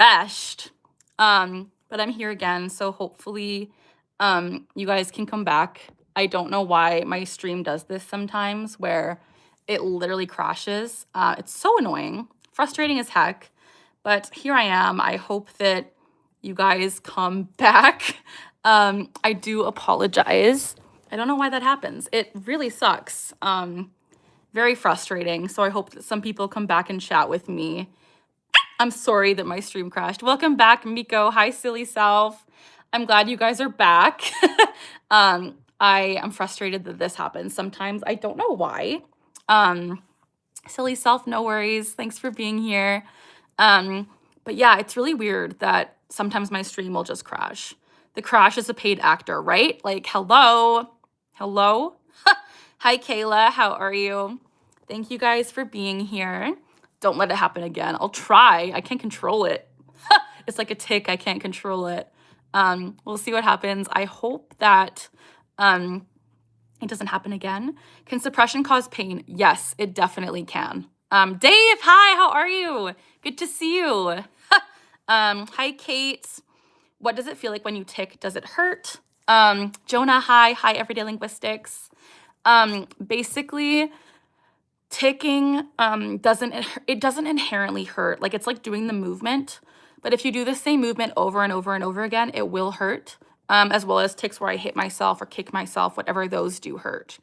crashed. But I'm here again, so hopefully you guys can come back. I don't know why my stream does this sometimes where it literally crashes. It's so annoying, frustrating as heck, but here I am. I hope that you guys come back. I do apologize. I don't know why that happens. It really sucks. Very frustrating. So I hope that some people come back and chat with me. I'm sorry that my stream crashed. Welcome back, Miko. Hi, silly self. I'm glad you guys are back. I am frustrated that this happens sometimes. I don't know why. Silly self, no worries. Thanks for being here. But yeah, it's really weird that sometimes my stream will just crash. The crash is a paid actor, right? Like, hello? Hello? Hi, Kayla. How are you? Thank you guys for being here. Don't let it happen again. I'll try. I can't control it. It's like a tick. I can't control it. We'll see what happens. I hope that it doesn't happen again. Can suppression cause pain? Yes, it definitely can. Dave, hi, how are you? Good to see you. Hi, Kate. What does it feel like when you tick? Does it hurt? Jonah, hi. Hi, Everyday Linguistics. Basically, ticking doesn't inherently hurt. Like, it's like doing the movement, but if you do the same movement over and over and over again, it will hurt, as well as ticks where I hit myself or kick myself, whatever those do hurt.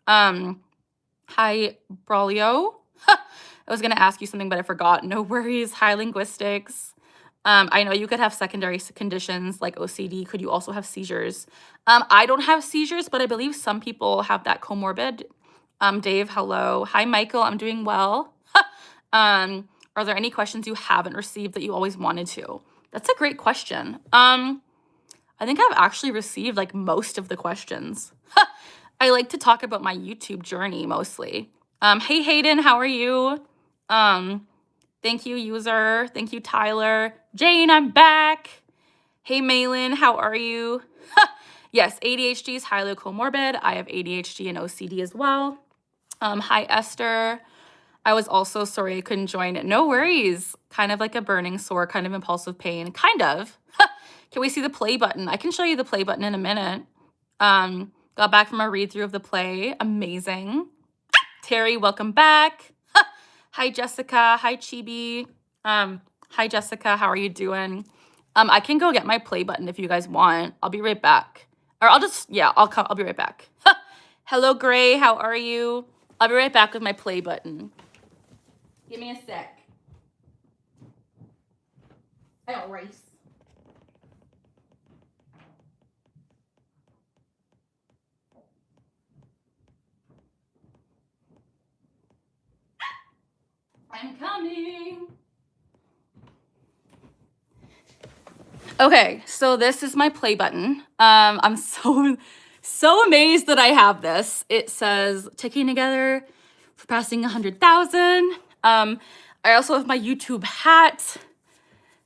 Hi, Braulio. I was gonna ask you something, but I forgot. No worries. Hi, Linguistics. I know you could have secondary conditions like OCD. Could you also have seizures? I don't have seizures, but I believe some people have that comorbid. Dave, hello. Hi, Michael. I'm doing well. Are there any questions you haven't received that you always wanted to? That's a great question. I think I've actually received like most of the questions. I like to talk about my YouTube journey mostly. Hey, Hayden, how are you? Thank you, user. Thank you, Tyler. Jane, I'm back. Hey, Malin, how are you? Yes, ADHD is highly comorbid. I have ADHD and OCD as well. Hi, Esther. I was also sorry I couldn't join. No worries. Kind of like a burning sore, kind of impulsive pain. Kind of. Can we see the play button? I can show you the play button in a minute. Got back from a read-through of the play. Amazing. Terry, welcome back. Hi, Jessica. Hi, Chibi. Hi, Jessica. How are you doing? I can go get my play button if you guys want. I'll be right back. Or I'll be right back. Hello, Gray. How are you? I'll be right back with my play button. Give me a sec. I don't race. I'm coming. Okay, so this is my play button. I'm so amazed that I have this. It says ticking together for passing 100,000. I also have my YouTube hat.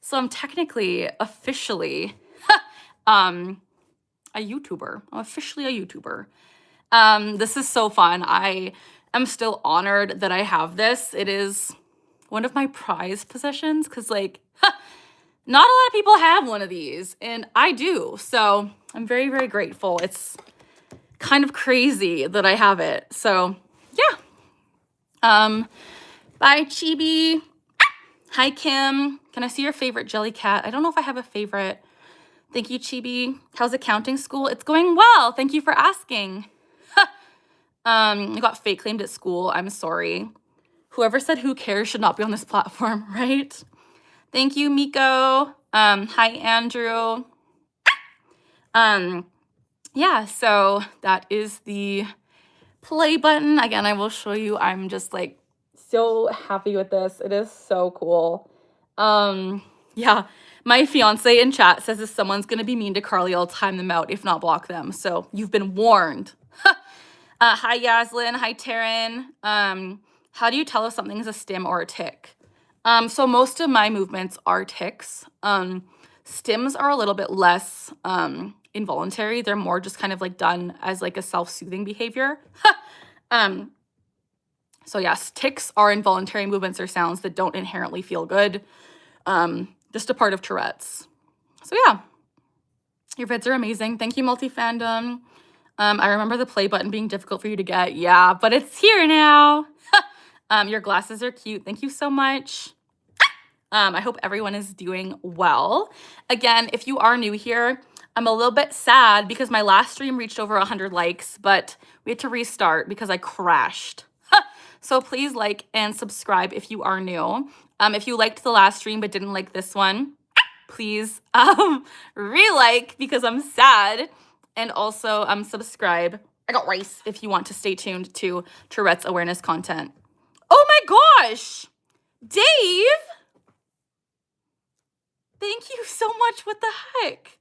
So I'm technically officially a YouTuber. I'm officially a YouTuber. This is so fun. I am still honored that I have this. It is one of my prized possessions because, like, not a lot of people have one of these, and I do. So I'm very, very grateful. It's kind of crazy that I have it. So yeah. Bye, Chibi. Hi, Kim. Can I see your favorite jelly cat? I don't know if I have a favorite. Thank you, Chibi. How's accounting school? It's going well. Thank you for asking. I got fake claimed at school. I'm sorry. Whoever said who cares should not be on this platform, right? Thank you, Miko. Hi, Andrew. Yeah, so that is the play button. Again, I will show you. I'm just like so happy with this. It is so cool. Yeah, my fiance in chat says if someone's gonna be mean to Carly, I'll time them out, if not block them. So you've been warned. Hi, Yaslin. Hi, Taryn. How do you tell if something is a stim or a tick? So most of my movements are ticks. Stims are a little bit less involuntary. They're more just kind of like done as like a self-soothing behavior. So yes, ticks are involuntary movements or sounds that don't inherently feel good. just a part of Tourette's. So yeah, your vids are amazing. Thank you, multi-fandom. I remember the play button being difficult for you to get. Yeah, but it's here now. Your glasses are cute. Thank you so much. I hope everyone is doing well. Again, if you are new here, I'm a little bit sad because my last stream reached over 100 likes, but we had to restart because I crashed. So please like and subscribe if you are new. If you liked the last stream but didn't like this one, please re-like because I'm sad. And also subscribe. I got rice if you want to stay tuned to Tourette's awareness content. Oh my gosh! Dave! Thank you so much. What the heck?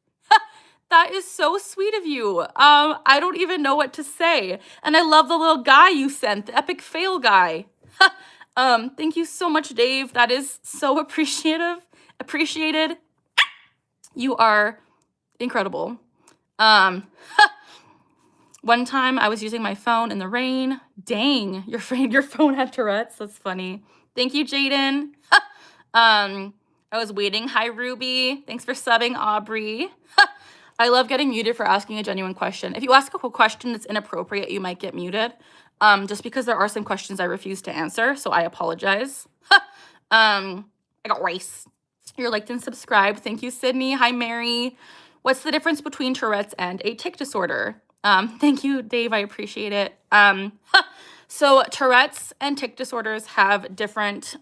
That is so sweet of you. I don't even know what to say. And I love the little guy you sent, the epic fail guy. Thank you so much, Dave. That is so appreciated. You are incredible. One time I was using my phone in the rain. Dang, your phone had Tourette's. That's funny. Thank you, Jaden. I was waiting. Hi, Ruby. Thanks for subbing, Aubrey. I love getting muted for asking a genuine question. If you ask a question that's inappropriate, you might get muted. Just because there are some questions I refuse to answer, so I apologize. I got rice. You're liked and subscribed. Thank you, Sydney. Hi, Mary. What's the difference between Tourette's and a tic disorder? Thank you, Dave. I appreciate it. So Tourette's and tic disorders have different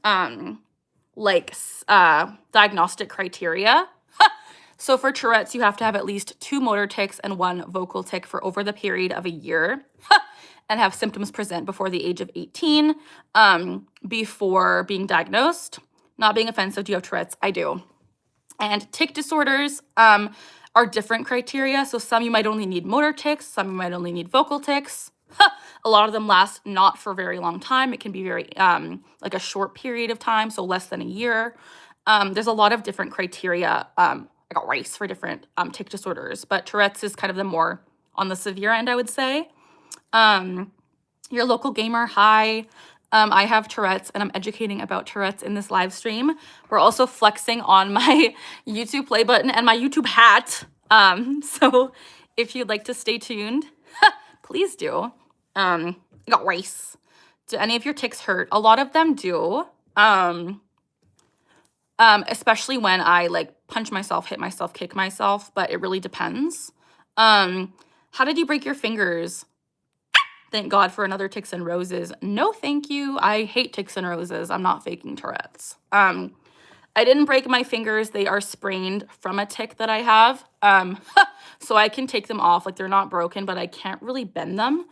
diagnostic criteria. So for Tourette's, you have to have at least 2 motor tics and 1 vocal tic for over the period of a year and have symptoms present before the age of 18 before being diagnosed. Not being offensive, do you have Tourette's? I do. And tic disorders are different criteria. So some you might only need motor tics, some you might only need vocal tics. A lot of them last not for a very long time. It can be very like a short period of time, so less than a year. There's a lot of different criteria. I got rice for different tic disorders, but Tourette's is kind of the more on the severe end, I would say. Your local gamer, hi. I have Tourette's and I'm educating about Tourette's in this live stream. We're also flexing on my YouTube play button and my YouTube hat. So if you'd like to stay tuned, please do. I got rice. Do any of your tics hurt? A lot of them do. Especially when I punch myself, hit myself, kick myself, but it really depends. How did you break your fingers? Thank God for another ticks and roses. No, thank you. I hate ticks and roses. I'm not faking Tourette's. I didn't break my fingers. They are sprained from a tic that I have. So I can take them off. They're not broken, but I can't really bend them.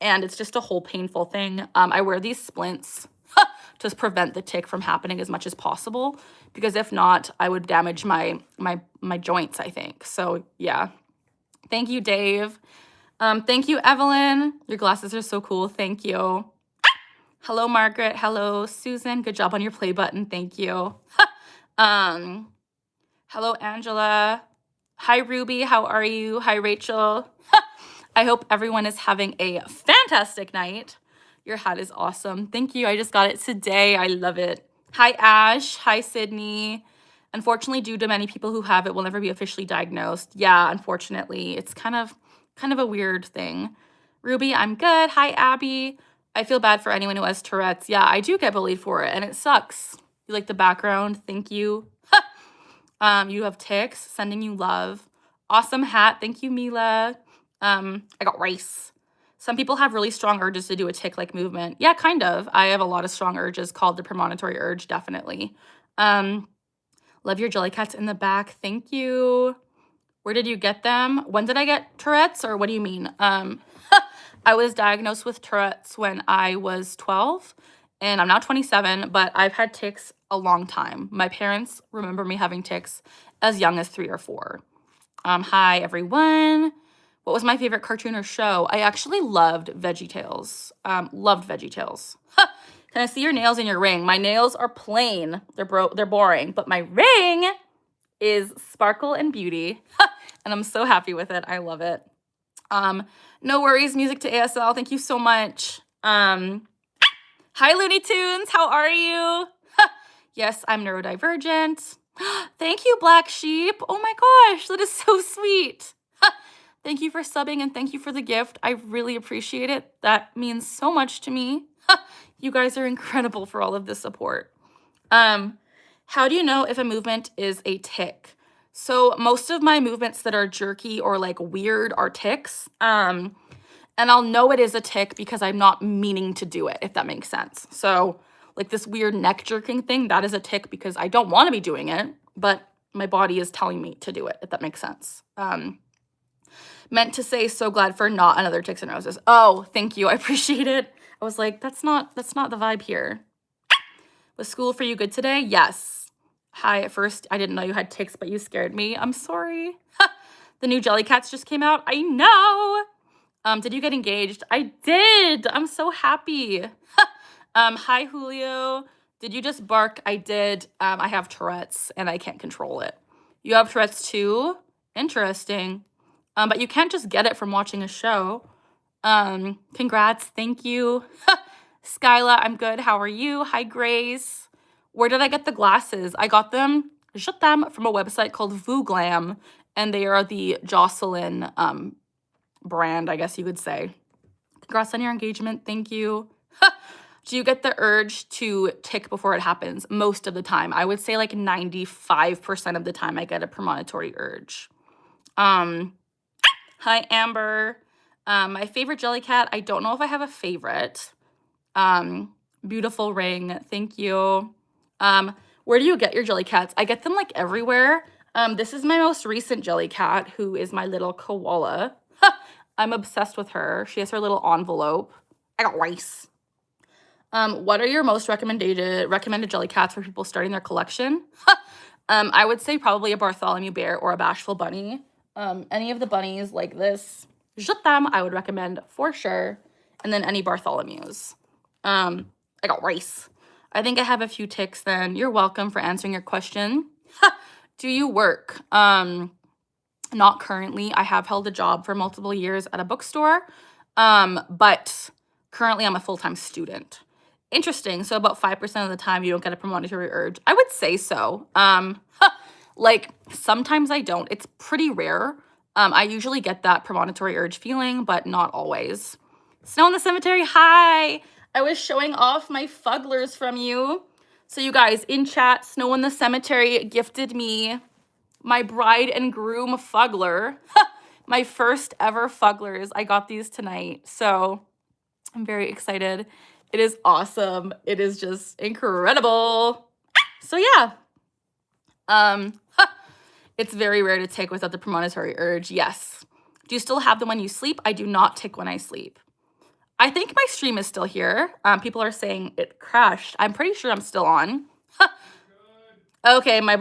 And it's just a whole painful thing. I wear these splints to prevent the tic from happening as much as possible, because if not, I would damage my joints, I think. So yeah. Thank you, Dave. Thank you, Evelyn. Your glasses are so cool. Thank you. Hello, Margaret. Hello, Susan. Good job on your play button. Thank you. Hello, Angela. Hi, Ruby. How are you? Hi, Rachel. I hope everyone is having a fantastic night. Your hat is awesome. Thank you. I just got it today. I love it. Hi, Ash. Hi, Sydney. Unfortunately, due to many people who have it, will never be officially diagnosed. Yeah, unfortunately, it's kind of a weird thing. Ruby, I'm good. Hi, Abby. I feel bad for anyone who has Tourette's. Yeah, I do get bullied for it, and it sucks. You like the background? Thank you. You have tics. Sending you love. Awesome hat. Thank you, Mila. I got rice. Some people have really strong urges to do a tic-like movement. Yeah, kind of. I have a lot of strong urges called the premonitory urge, definitely. Love your jelly cats in the back. Thank you. Where did you get them? When did I get Tourette's, or what do you mean? I was diagnosed with Tourette's when I was 12, and I'm now 27, but I've had tics a long time. My parents remember me having tics as young as 3 or 4. Hi, everyone. What was my favorite cartoon or show? I actually loved VeggieTales. Loved VeggieTales. Can I see your nails in your ring? My nails are plain. They're boring, but my ring is sparkle and beauty. And I'm so happy with it. I love it. No worries, music to ASL. Thank you so much. Hi, Looney Tunes. How are you? Yes, I'm neurodivergent. Thank you, Black Sheep. Oh my gosh, that is so sweet. Thank you for subbing and thank you for the gift. I really appreciate it. That means so much to me. You guys are incredible for all of the support. How do you know if a movement is a tic? So most of my movements that are jerky or like weird are tics. And I'll know it is a tic because I'm not meaning to do it, if that makes sense. So like this weird neck jerking thing, that is a tic because I don't want to be doing it, but my body is telling me to do it, if that makes sense. Meant to say so glad for not another Ticks and Roses. Oh, thank you. I appreciate it. I was like, that's not the vibe here. Was school for you good today? Yes. Hi, at first I didn't know you had ticks, but you scared me. I'm sorry. The new Jellycats just came out. I know. Did you get engaged? I did. I'm so happy. Hi, Julio. Did you just bark? I did. I have Tourette's and I can't control it. You have Tourette's too? Interesting. But you can't just get it from watching a show. Congrats. Thank you. Skyla, I'm good. How are you? Hi, Grace. Where did I get the glasses? I got them from a website called Vooglam, and they are the Jocelyn brand, I guess you could say. Congrats on your engagement. Thank you. Do you get the urge to tick before it happens? Most of the time. I would say like 95% of the time I get a premonitory urge. Hi, Amber. My favorite Jellycat. I don't know if I have a favorite. Beautiful ring. Thank you. Where do you get your Jellycats? I get them like everywhere. This is my most recent Jellycat, who is my little koala. I'm obsessed with her. She has her little envelope. I got rice. What are your most recommended Jellycats for people starting their collection? I would say probably a Bartholomew Bear or a Bashful Bunny. Any of the bunnies like this, I would recommend for sure. And then any Bartholomews. I got rice. I think I have a few ticks then. You're welcome for answering your question. Do you work? Not currently. I have held a job for multiple years at a bookstore. But currently I'm a full-time student. Interesting. So about 5% of the time you don't get a premonitory urge. I would say so. Like sometimes I don't. It's pretty rare. I usually get that premonitory urge feeling, but not always. Snow in the Cemetery. Hi. I was showing off my fugglers from you. So you guys in chat, Snow in the Cemetery gifted me my bride and groom fuggler. My first ever fugglers. I got these tonight. So I'm very excited. It is awesome. It is just incredible. So yeah. It's very rare to tick without the premonitory urge. Yes. Do you still have them when you sleep? I do not tick when I sleep. I think my stream is still here. People are saying it crashed. I'm pretty sure I'm still on. Okay, my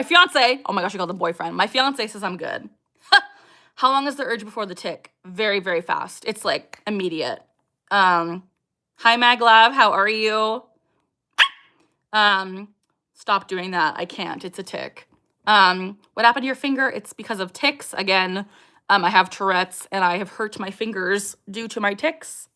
fiance. Oh my gosh, I called him boyfriend. My fiance says I'm good. How long is the urge before the tick? Very, very fast. It's like immediate. Hi, Maglav. How are you? Stop doing that. I can't. It's a tick. What happened to your finger? It's because of ticks. Again, I have Tourette's and I have hurt my fingers due to my ticks.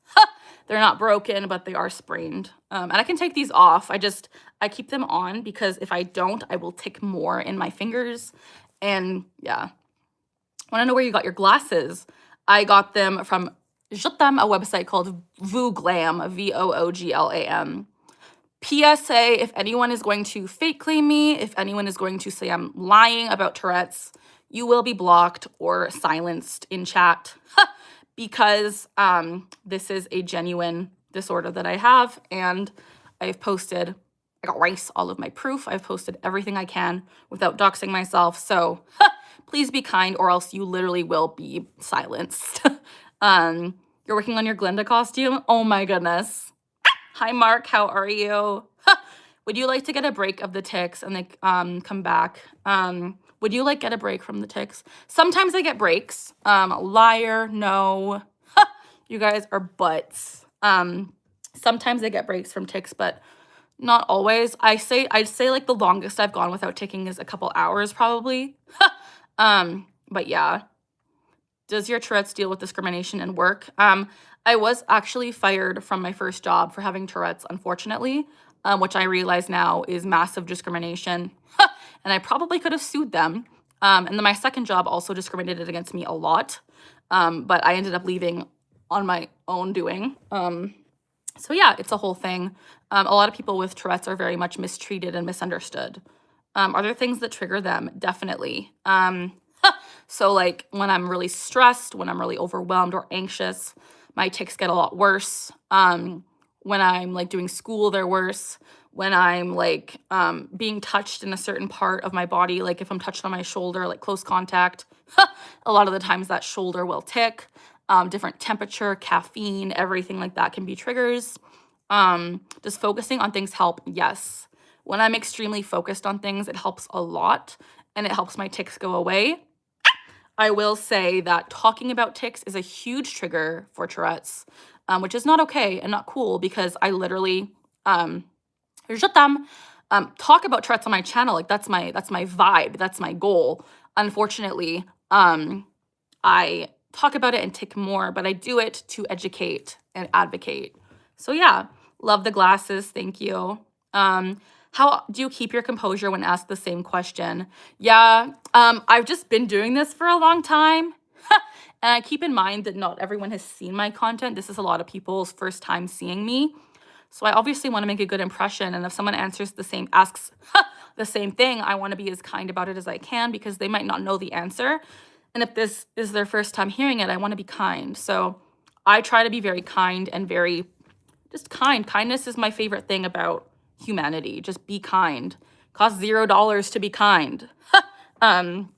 They're not broken, but they are sprained. And I can take these off. I keep them on because if I don't, I will tick more in my fingers. And yeah. Want to know where you got your glasses? I got them from a website called Vooglam, Vooglam. PSA, if anyone is going to fake claim me, if anyone is going to say I'm lying about Tourette's, you will be blocked or silenced in chat because this is a genuine disorder that I have, and I've posted, I got rice, all of my proof. I've posted everything I can without doxing myself, so please be kind or else you literally will be silenced. You're working on your Glinda costume? Oh my goodness. Hi, Mark. How are you? Would you like to get a break of the ticks and they come back? Would you like get a break from the ticks? Sometimes I get breaks. Liar, no. You guys are butts. Sometimes I get breaks from ticks, but not always. I'd say like the longest I've gone without ticking is a couple hours probably. But yeah. Does your Tourette's deal with discrimination in work? I was actually fired from my first job for having Tourette's, unfortunately, which I realize now is massive discrimination. and I probably could have sued them. And then my second job also discriminated against me a lot, but I ended up leaving on my own doing. So yeah, it's a whole thing. A lot of people with Tourette's are very much mistreated and misunderstood. Are there things that trigger them? Definitely. So like when I'm really stressed, when I'm really overwhelmed or anxious, my tics get a lot worse. When I'm like doing school, they're worse. When I'm like being touched in a certain part of my body, like if I'm touched on my shoulder, like close contact, a lot of the times that shoulder will tick. Different temperature, caffeine, everything like that can be triggers. Does focusing on things help? Yes. When I'm extremely focused on things, it helps a lot and it helps my tics go away. I will say that talking about tics is a huge trigger for Tourette's, which is not okay and not cool because I literally talk about Tourette's on my channel. Like that's my vibe, that's my goal. Unfortunately, I talk about it and tick more, but I do it to educate and advocate. So yeah, love the glasses. Thank you. How do you keep your composure when asked the same question? Yeah, I've just been doing this for a long time. And I keep in mind that not everyone has seen my content. This is a lot of people's first time seeing me. So I obviously want to make a good impression. And if someone asks the same thing, I want to be as kind about it as I can because they might not know the answer. And if this is their first time hearing it, I want to be kind. So I try to be very kind and very just kind. Kindness is my favorite thing about humanity. Just be kind. Costs $0 to be kind. Can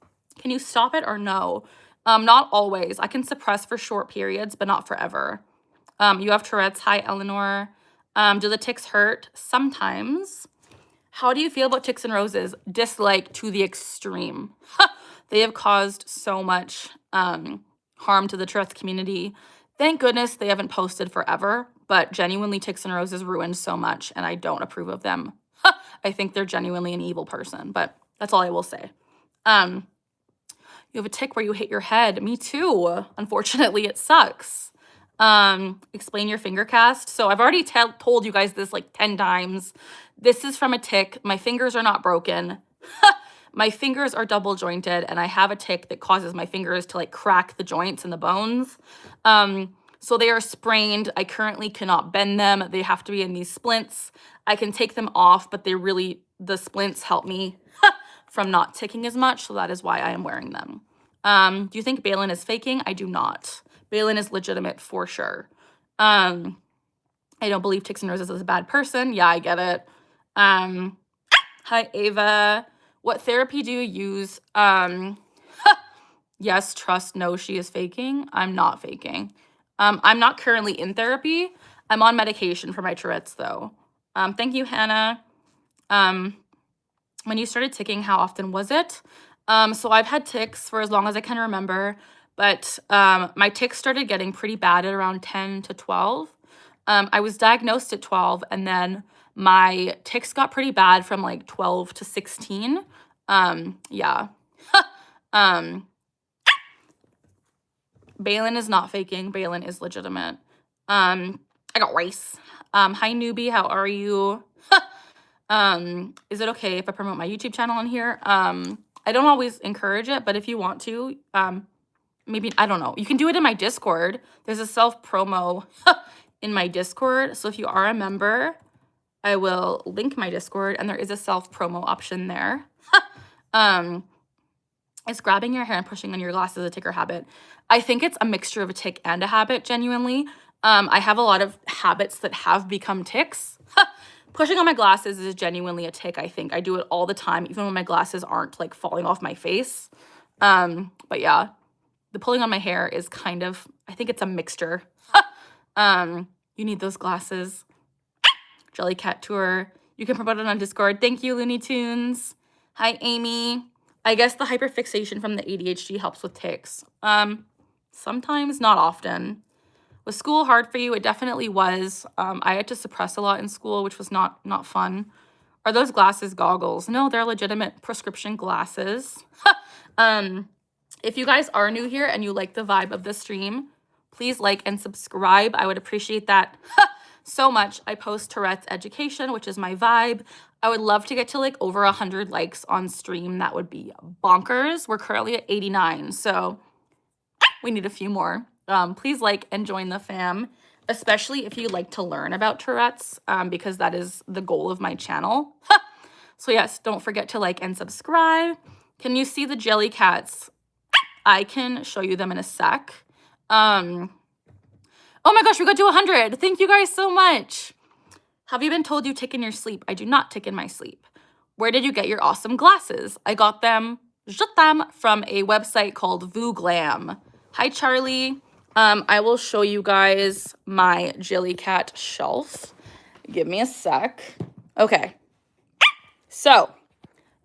you stop it or no? Not always. I can suppress for short periods, but not forever. You have Tourette's. Hi, Eleanor. Do the tics hurt? Sometimes. How do you feel about ticks and roses? Dislike to the extreme. They have caused so much harm to the Tourette's community. Thank goodness they haven't posted forever, but genuinely ticks and roses ruined so much, and I don't approve of them. I think they're genuinely an evil person, but that's all I will say. You have a tic where you hit your head. Me too. Unfortunately, it sucks. Explain your finger cast. So I've already told you guys this like 10 times. This is from a tic. My fingers are not broken. My fingers are double jointed and I have a tic that causes my fingers to like crack the joints and the bones. So they are sprained. I currently cannot bend them. They have to be in these splints. I can take them off, but the splints help me from not ticking as much. So that is why I am wearing them. Do you think Balin is faking? I do not. Balin is legitimate for sure. I don't believe Ticks and Roses is a bad person. Yeah, I get it. Hi, Ava. What therapy do you use? Yes, trust, no, she is faking. I'm not faking. I'm not currently in therapy. I'm on medication for my Tourette's, though. Thank you, Hannah. When you started ticking, how often was it? So I've had tics for as long as I can remember, but my tics started getting pretty bad at around 10 to 12. I was diagnosed at 12, and then my tics got pretty bad from like 12 to 16. Yeah. Balin is not faking. Balin is legitimate. I got rice. Hi, newbie. How are you? Is it okay if I promote my YouTube channel on here? I don't always encourage it, but if you want to, maybe, I don't know. You can do it in my Discord. There's a self-promo in my Discord. So if you are a member, I will link my Discord, and there is a self-promo option there. Is grabbing your hair and pushing on your glasses a tic or habit? I think it's a mixture of a tic and a habit, genuinely. I have a lot of habits that have become tics. Pushing on my glasses is genuinely a tic, I think. I do it all the time, even when my glasses aren't like falling off my face. But yeah, the pulling on my hair is kind of, I think it's a mixture. You need those glasses. Jellycat Tour. You can promote it on Discord. Thank you, Looney Tunes. Hi, Amy. I guess the hyperfixation from the ADHD helps with tics. Sometimes, not often. Was school hard for you? It definitely was. I had to suppress a lot in school, which was not fun. Are those glasses goggles? No, they're legitimate prescription glasses. If you guys are new here and you like the vibe of the stream, please like and subscribe. I would appreciate that so much. I post Tourette's education, which is my vibe. I would love to get to like over 100 likes on stream. That would be bonkers. We're currently at 89, so we need a few more. Please like and join the fam, especially if you like to learn about Tourette's, because that is the goal of my channel. So yes, don't forget to like and subscribe. Can you see the jelly cats? I can show you them in a sec. Oh my gosh, we got to 100. Thank you guys so much. Have you been told you tick in your sleep? I do not tick in my sleep. Where did you get your awesome glasses? I got them, from a website called VooGlam. Hi, Charlie. I will show you guys my Jellycat shelf. Give me a sec. Okay. So,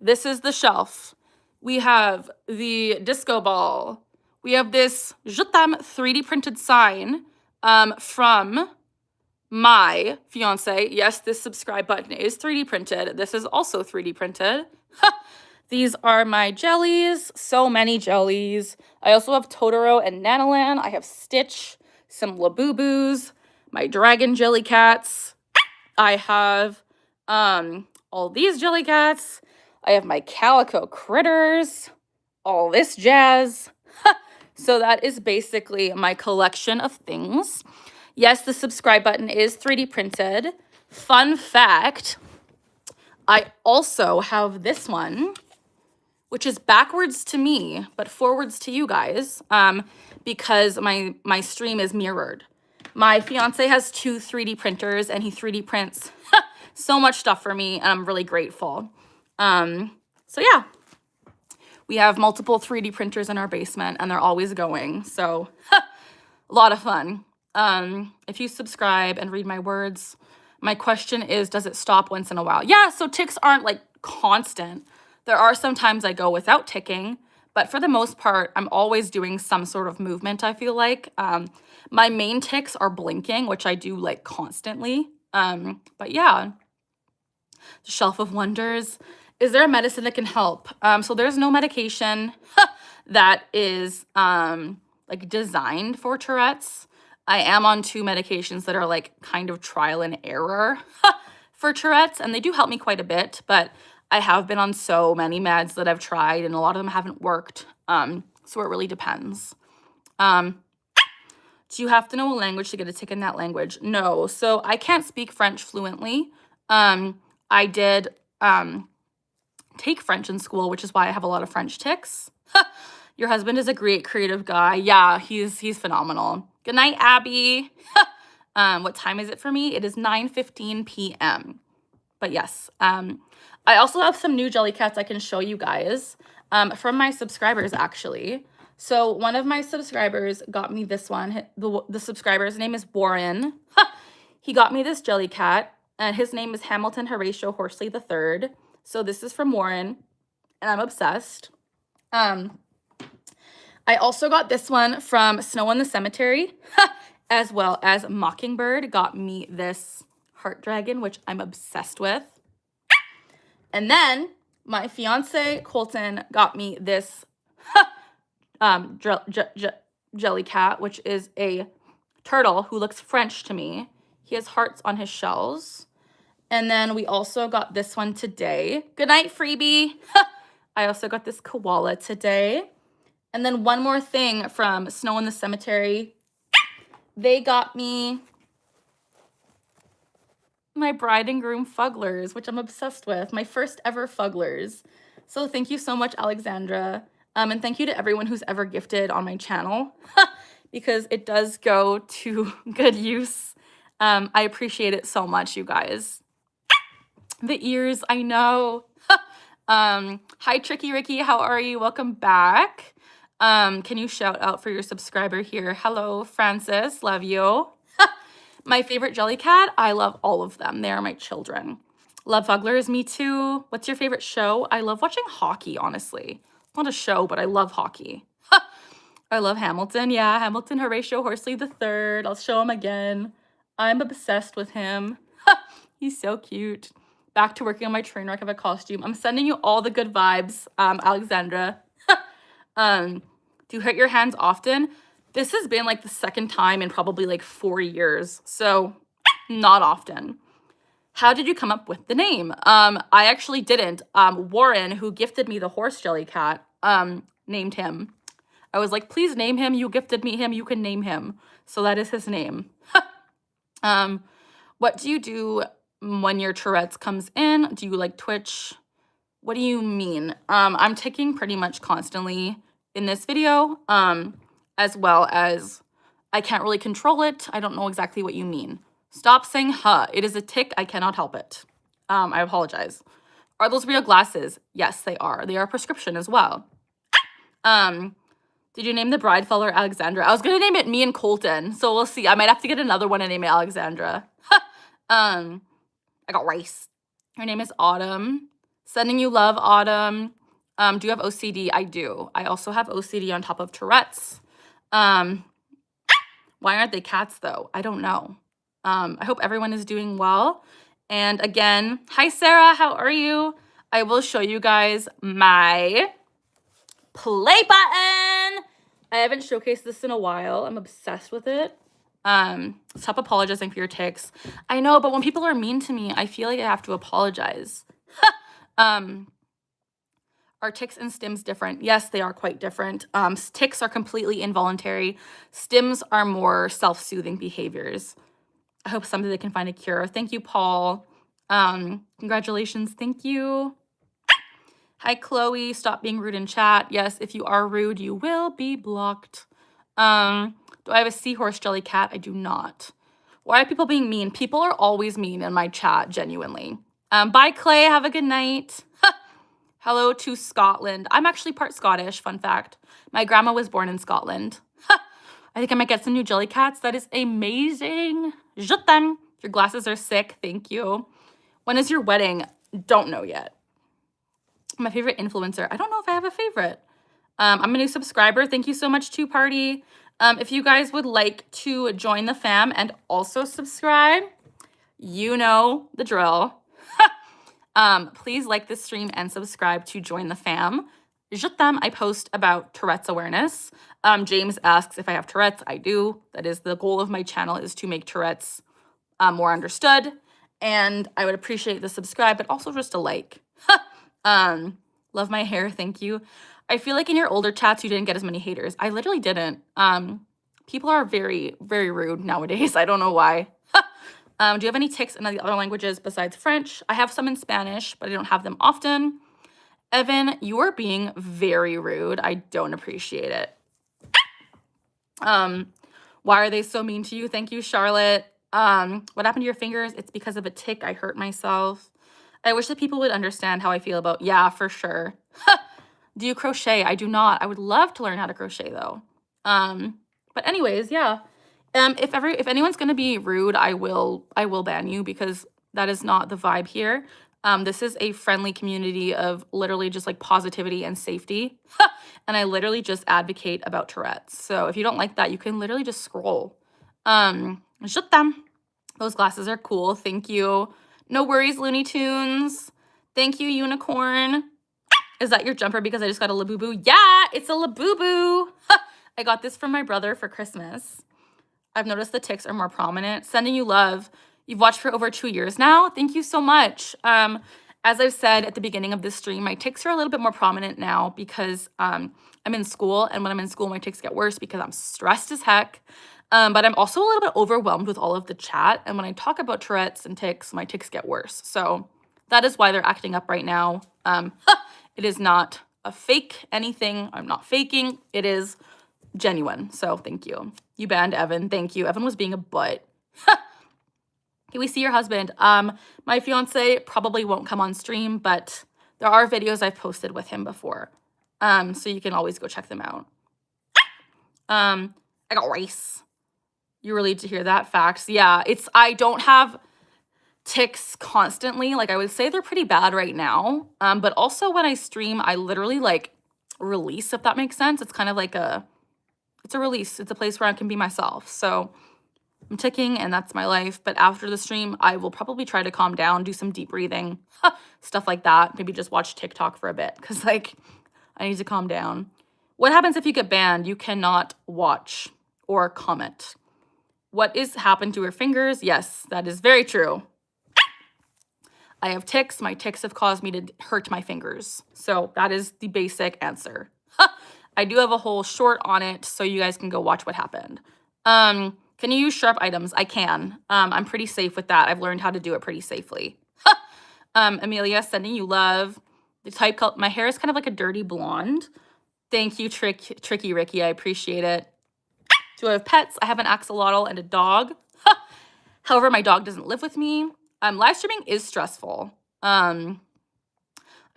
this is the shelf. We have the disco ball. We have this 3D printed sign from my fiance. Yes, this subscribe button is 3D printed. This is also 3D printed. These are my jellies, so many jellies. I also have Totoro and Nanalan. I have Stitch, some Labubu's, my dragon jelly cats. I have all these jelly cats. I have my calico critters, all this jazz. So that is basically my collection of things. Yes, the subscribe button is 3D printed. Fun fact, I also have this one, which is backwards to me, but forwards to you guys, because my stream is mirrored. My fiance has 2 3D printers, and he 3D prints so much stuff for me, and I'm really grateful. So yeah, we have multiple 3D printers in our basement, and they're always going, so a lot of fun. If you subscribe and read my words, my question is, does it stop once in a while? Yeah, so ticks aren't like constant. There are some times I go without ticking, but for the most part, I'm always doing some sort of movement, I feel like. My main ticks are blinking, which I do like constantly. But yeah, the shelf of wonders. Is there a medicine that can help? So there's no medication that is like designed for Tourette's. I am on 2 medications that are like kind of trial and error for Tourette's, and they do help me quite a bit, but I have been on so many meds that I've tried, and a lot of them haven't worked. So it really depends. Do you have to know a language to get a tick in that language? No. So I can't speak French fluently. I did take French in school, which is why I have a lot of French ticks. Your husband is a great creative guy. Yeah, he's phenomenal. Good night, Abby. What time is it for me? It is 9:15 p.m. But yes, I also have some new jelly cats I can show you guys from my subscribers, actually. So one of my subscribers got me this one. The subscriber's name is Warren. He got me this jelly cat, and his name is Hamilton Horatio Horsley III. So this is from Warren, and I'm obsessed. I also got this one from Snow in the Cemetery, as well as Mockingbird got me this heart dragon, which I'm obsessed with. And then my fiance, Colton, got me this jelly cat, which is a turtle who looks French to me. He has hearts on his shells. And then we also got this one today. Good night, freebie. I also got this koala today. And then one more thing from Snow in the Cemetery. They got me my bride and groom fugglers, which I'm obsessed with. My first ever fugglers. So thank you so much, Alexandra. And thank you to everyone who's ever gifted on my channel, because it does go to good use. I appreciate it so much, you guys. The ears, I know. Hi, Tricky Ricky. How are you? Welcome back. Can you shout out for your subscriber here? Hello, Francis. Love you. My favorite jelly cat? I love all of them. They are my children. Love fugglers. Me too. What's your favorite show? I love watching hockey, honestly. It's not a show, but I love hockey. I love Hamilton. Yeah, Hamilton Horatio Horsley III. I'll show him again. I'm obsessed with him. He's so cute. Back to working on my train wreck of a costume. I'm sending you all the good vibes, Alexandra. Do you hurt your hands often? This has been like the second time in probably like 4 years. So Not often. How did you come up with the name? I actually didn't. Warren, who gifted me the horse jelly cat, named him. I was like, please name him. You gifted me him. You can name him. So that is his name. What do you do when your Tourette's comes in? Do you like Twitch? What do you mean? I'm ticking pretty much constantly in this video, as well as I can't really control it. I don't know exactly what you mean. Stop saying huh. It is a tick. I cannot help it. I apologize. Are those real glasses? Yes, they are. They are prescription as well. Did you name the bride follower Alexandra? I was going to name it me and Colton, so we'll see. I might have to get another one and name it Alexandra. I got rice. Her name is Autumn. Sending you love, Autumn. Do you have OCD? I do. I also have OCD on top of Tourette's. Why aren't they cats, though? I don't know. I hope everyone is doing well. And again, hi, Sarah. How are you? I will show you guys my play button. I haven't showcased this in a while. I'm obsessed with it. Stop apologizing for your ticks. I know, but when people are mean to me, I feel like I have to apologize. Are ticks and stims different? Yes, they are quite different. Ticks are completely involuntary. Stims are more self-soothing behaviors. I hope someday they can find a cure. Thank you, Paul. Congratulations. Thank you. Hi, Chloe. Stop being rude in chat. Yes, if you are rude, you will be blocked. Do I have a seahorse jelly cat? I do not. Why are people being mean? People are always mean in my chat, genuinely. Bye, Clay. Have a good night. Hello to Scotland. I'm actually part Scottish, fun fact. My grandma was born in Scotland. I think I might get some new jelly cats. That is amazing. Je t'aime. Your glasses are sick. Thank you. When is your wedding? Don't know yet. My favorite influencer. I don't know if I have a favorite. I'm a new subscriber. Thank you so much, Two Party. If you guys would like to join the fam and also subscribe, you know the drill. Please like this stream and subscribe to join the fam. Je t'aime. I post about Tourette's awareness. James asks if I have Tourette's. I do. That is the goal of my channel, is to make Tourette's more understood. And I would appreciate the subscribe, but also just a like. Love my hair. Thank you. I feel like in your older chats, you didn't get as many haters. I literally didn't. People are very, very rude nowadays. I don't know why. Do you have any tics in the other languages besides French? I have some in Spanish, but I don't have them often. Evan, you are being very rude. I don't appreciate it. Why are they so mean to you? Thank you, Charlotte. What happened to your fingers? It's because of a tick. I hurt myself. I wish that people would understand how I feel about, yeah, for sure. Do you crochet? I do not. I would love to learn how to crochet though. But anyways, yeah. If anyone's gonna be rude, I will ban you, because that is not the vibe here. This is a friendly community of literally just like positivity and safety. And I literally just advocate about Tourette's. So if you don't like that, you can literally just scroll. Shut them. Those glasses are cool. Thank you. No worries, Looney Tunes. Thank you, Unicorn. Is that your jumper because I just got a Labubu? Yeah, it's a Labubu. I got this from my brother for Christmas. I've noticed the tics are more prominent. Sending you love. You've watched for over 2 years now. Thank you so much. As I've said at the beginning of this stream, my tics are a little bit more prominent now because I'm in school. And when I'm in school, my tics get worse because I'm stressed as heck. But I'm also a little bit overwhelmed with all of the chat. And when I talk about Tourette's and tics, my tics get worse. So that is why they're acting up right now. It is not a fake anything. I'm not faking. It is genuine. So thank you. You banned Evan. Thank you. Evan was being a butt. Can we see your husband? My fiance probably won't come on stream, but there are videos I've posted with him before. So you can always go check them out. I got rice. You really need to hear that. Facts. Yeah, I don't have tics constantly. Like, I would say they're pretty bad right now. But also when I stream, I literally like release, if that makes sense. It's kind of like it's a release. It's a place where I can be myself. So I'm ticking and that's my life. But after the stream, I will probably try to calm down, do some deep breathing, stuff like that. Maybe just watch TikTok for a bit because like I need to calm down. What happens if you get banned? You cannot watch or comment. What is happened to her fingers? Yes, that is very true. I have tics. My tics have caused me to hurt my fingers. So that is the basic answer. I do have a whole short on it, so you guys can go watch what happened. Can you use sharp items? I can. I'm pretty safe with that. I've learned how to do it pretty safely. Amelia, sending you love. The type color, my hair is kind of like a dirty blonde. Thank you, Tricky Ricky. I appreciate it. Do I have pets? I have an axolotl and a dog. However, my dog doesn't live with me. Live streaming is stressful. I'm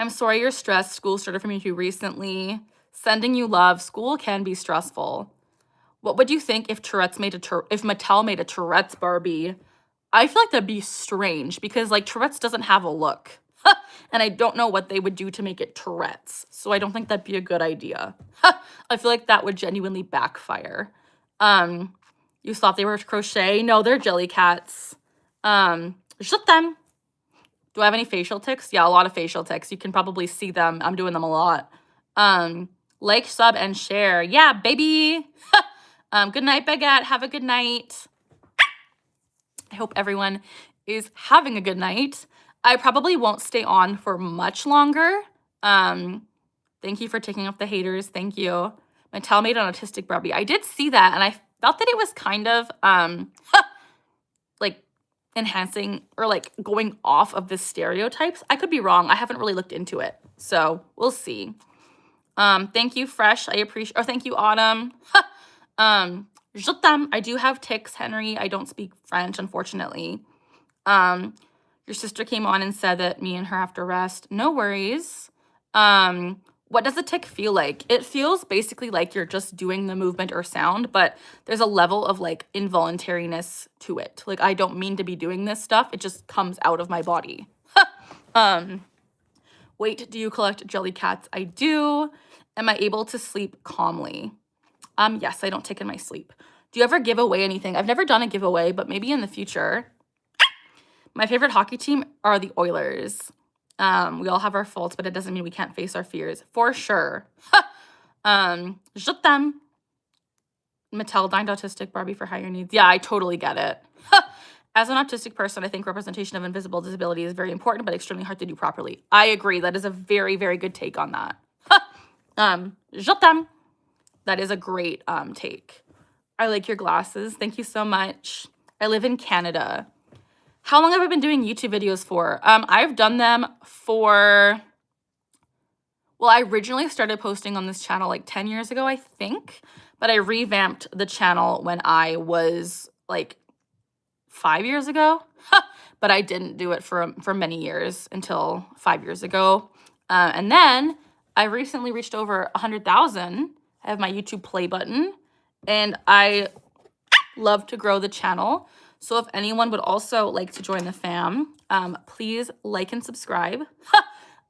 sorry you're stressed. School started for me too recently. Sending you love. School can be stressful. What would you think if Mattel made a Tourette's Barbie? I feel like that'd be strange because like Tourette's doesn't have a look. And I don't know what they would do to make it Tourette's. So I don't think that'd be a good idea. I feel like that would genuinely backfire. You thought they were crochet? No, they're jelly cats. Shut them. Do I have any facial tics? Yeah, a lot of facial tics. You can probably see them. I'm doing them a lot. Like, sub, and share. Yeah, baby. Good night, Baguette. Have a good night. I hope everyone is having a good night. I probably won't stay on for much longer. Thank you for taking off the haters. Thank you. Mattel made an autistic Barbie. I did see that, and I felt that it was kind of like enhancing or like going off of the stereotypes. I could be wrong. I haven't really looked into it, so we'll see. Thank you, Fresh. I appreciate. Or thank you, Autumn. Je t'aime. I do have tics, Henry. I don't speak French, unfortunately. Your sister came on and said that me and her have to rest. No worries. What does a tic feel like? It feels basically like you're just doing the movement or sound, but there's a level of like involuntariness to it. Like I don't mean to be doing this stuff. It just comes out of my body. Wait, do you collect jelly cats? I do. Am I able to sleep calmly? Yes, I don't tic in my sleep. Do you ever give away anything? I've never done a giveaway, but maybe in the future. My favorite hockey team are the Oilers. We all have our faults, but it doesn't mean we can't face our fears. For sure. Je t'aime. Mattel dined autistic Barbie for higher needs. Yeah, I totally get it. As an autistic person, I think representation of invisible disability is very important, but extremely hard to do properly. I agree. That is a very, very good take on that. Je t'aime. That is a great take. I like your glasses. Thank you so much. I live in Canada. How long have I been doing YouTube videos for? I've done them for, well, I originally started posting on this channel like 10 years ago, I think, but I revamped the channel when I was like 5 years ago, but I didn't do it for many years until 5 years ago. And then I recently reached over 100,000. I have my YouTube play button, and I love to grow the channel. So if anyone would also like to join the fam, please like and subscribe.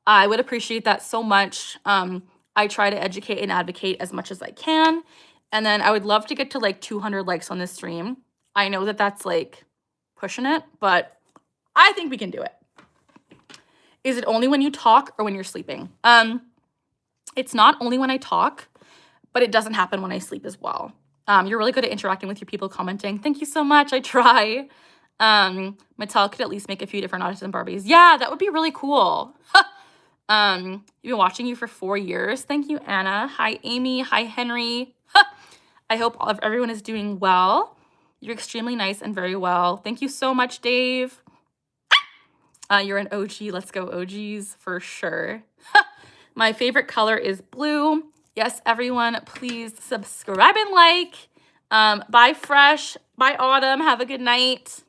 I would appreciate that so much. I try to educate and advocate as much as I can. And then I would love to get to like 200 likes on this stream. I know that that's like pushing it, but I think we can do it. Is it only when you talk or when you're sleeping? It's not only when I talk, but it doesn't happen when I sleep as well. You're really good at interacting with your people, commenting. Thank you so much. I try. Mattel could at least make a few different autism Barbies. Yeah, that would be really cool. You've been watching you for 4 years. Thank you, Anna. Hi, Amy. Hi, Henry. I hope everyone is doing well. You're extremely nice and very well. Thank you so much, Dave. You're an OG. Let's go OGs for sure. My favorite color is blue. Yes, everyone, please subscribe and like. Bye, Fresh. Bye, Autumn. Have a good night.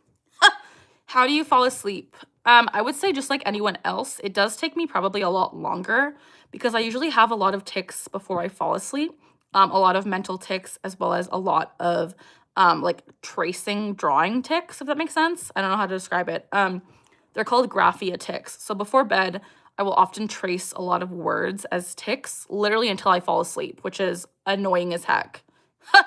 How do you fall asleep? I would say just like anyone else, it does take me probably a lot longer because I usually have a lot of tics before I fall asleep. A lot of mental tics as well as a lot of like tracing, drawing tics, if that makes sense. I don't know how to describe it. They're called graphia tics. So before bed, I will often trace a lot of words as tics, literally until I fall asleep, which is annoying as heck. Do